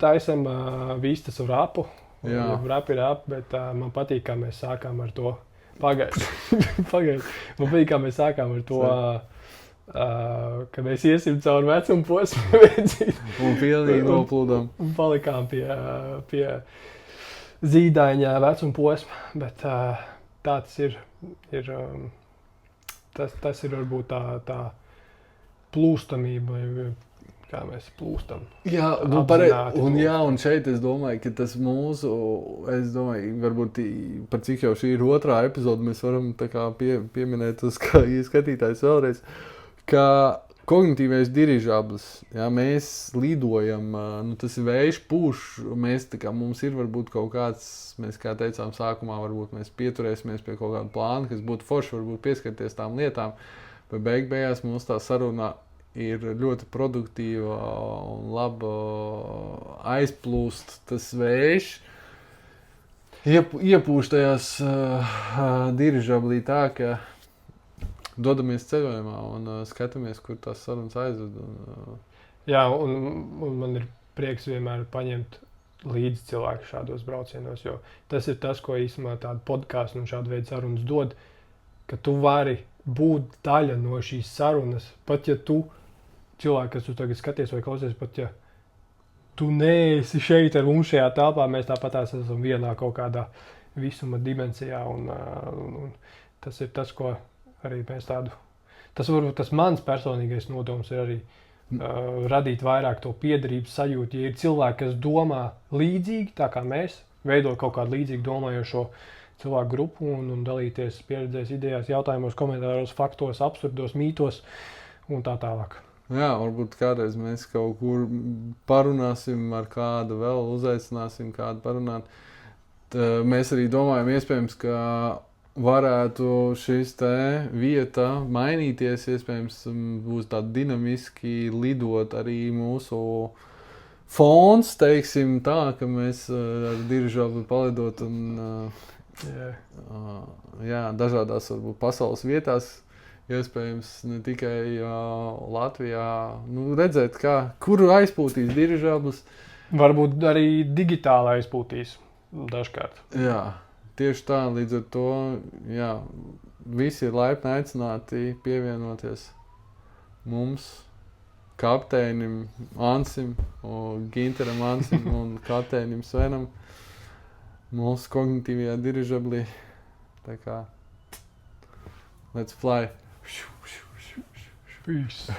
[SPEAKER 2] Taisam vistas rapu.
[SPEAKER 1] Rapi,
[SPEAKER 2] bet man patīk, kā mēs sākām ar to. Pagaid. Man patīk, kā mēs sākām ar to, ka mēs iesim cauri vecuma posmu.
[SPEAKER 1] Un pilnīgi noplūdām.
[SPEAKER 2] Un palikām pie zīdaiņā vecuma posma. Bet tā tas ir. Tas ir varbūt tā plūstamība. Kā mēs plūstam.
[SPEAKER 1] Un šeit es domāju, ka tas mūsu, varbūt par cik jau šī ir 2. epizode, mēs varam tā kā pieminēt uz kā skatītājs vēlreiz, ka kognitīvais dirižablis, mēs lidojam, tas ir vējš pūš, mums ir varbūt kaut kāds, mēs kā teicām sākumā, varbūt mēs pieturēsimies pie kaut kāda plāna, kas būtu forši, varbūt pieskarties tām lietām. Bet beigās mums tā saruna ir ļoti produktīva un laba aizplūst tas vējš. Iepūš tajās dirižablī tā, ka dodamies ceļojumā un skatāmies, kur tās sarunas aizved.
[SPEAKER 2] Jā, un man ir prieks vienmēr paņemt līdzi cilvēku šādos braucienos, jo tas ir tas, ko īstenībā tāda podkāstu un šāda veida sarunas dod, ka tu vari būt daļa no šīs sarunas, pat ja tu, cilvēki, kas tu tagad skaties vai klausies, pat ja tu neesi šeit ar mums šajā telpā, mēs tāpat esam vienā kaut kādā visuma dimensijā, un tas ir tas, ko arī mēs tādu, tas varbūt tas mans personīgais nodoms ir arī radīt vairāk to piederības sajūtu, ja ir cilvēki, kas domā līdzīgi, tā kā mēs, veido kaut kādu līdzīgi domājošo cilvēku grupu un dalīties pieredzēs, idejās, jautājumos, komentāros, faktos, absurdos, mītos un tā tālāk.
[SPEAKER 1] Jā, varbūt kādreiz mēs kaut kur parunāsim ar kādu vēl, uzaicināsim kādu parunāt. Mēs arī domājam, iespējams, ka varētu šis te vieta mainīties, iespējams, būs tā dinamiski lidot arī mūsu fons, teiksim tā, ka mēs ar dirižabli palidot un dažādās varbūt pasaules vietās, iespējams, ne tikai Latvijā, redzēt, kur aizpūtīs dirižablis.
[SPEAKER 2] Varbūt arī digitāli aizpūtīs dažkārt.
[SPEAKER 1] Jā. Tieši tā, līdz ar to, jā, visi ir laipni aicināti pievienoties mums, kapteinim Ansim, Ginteram Ansim un kapteinim Svenam, mūsu kognitīvajā dirižablī. Tā kā, let's fly!
[SPEAKER 2] Peace!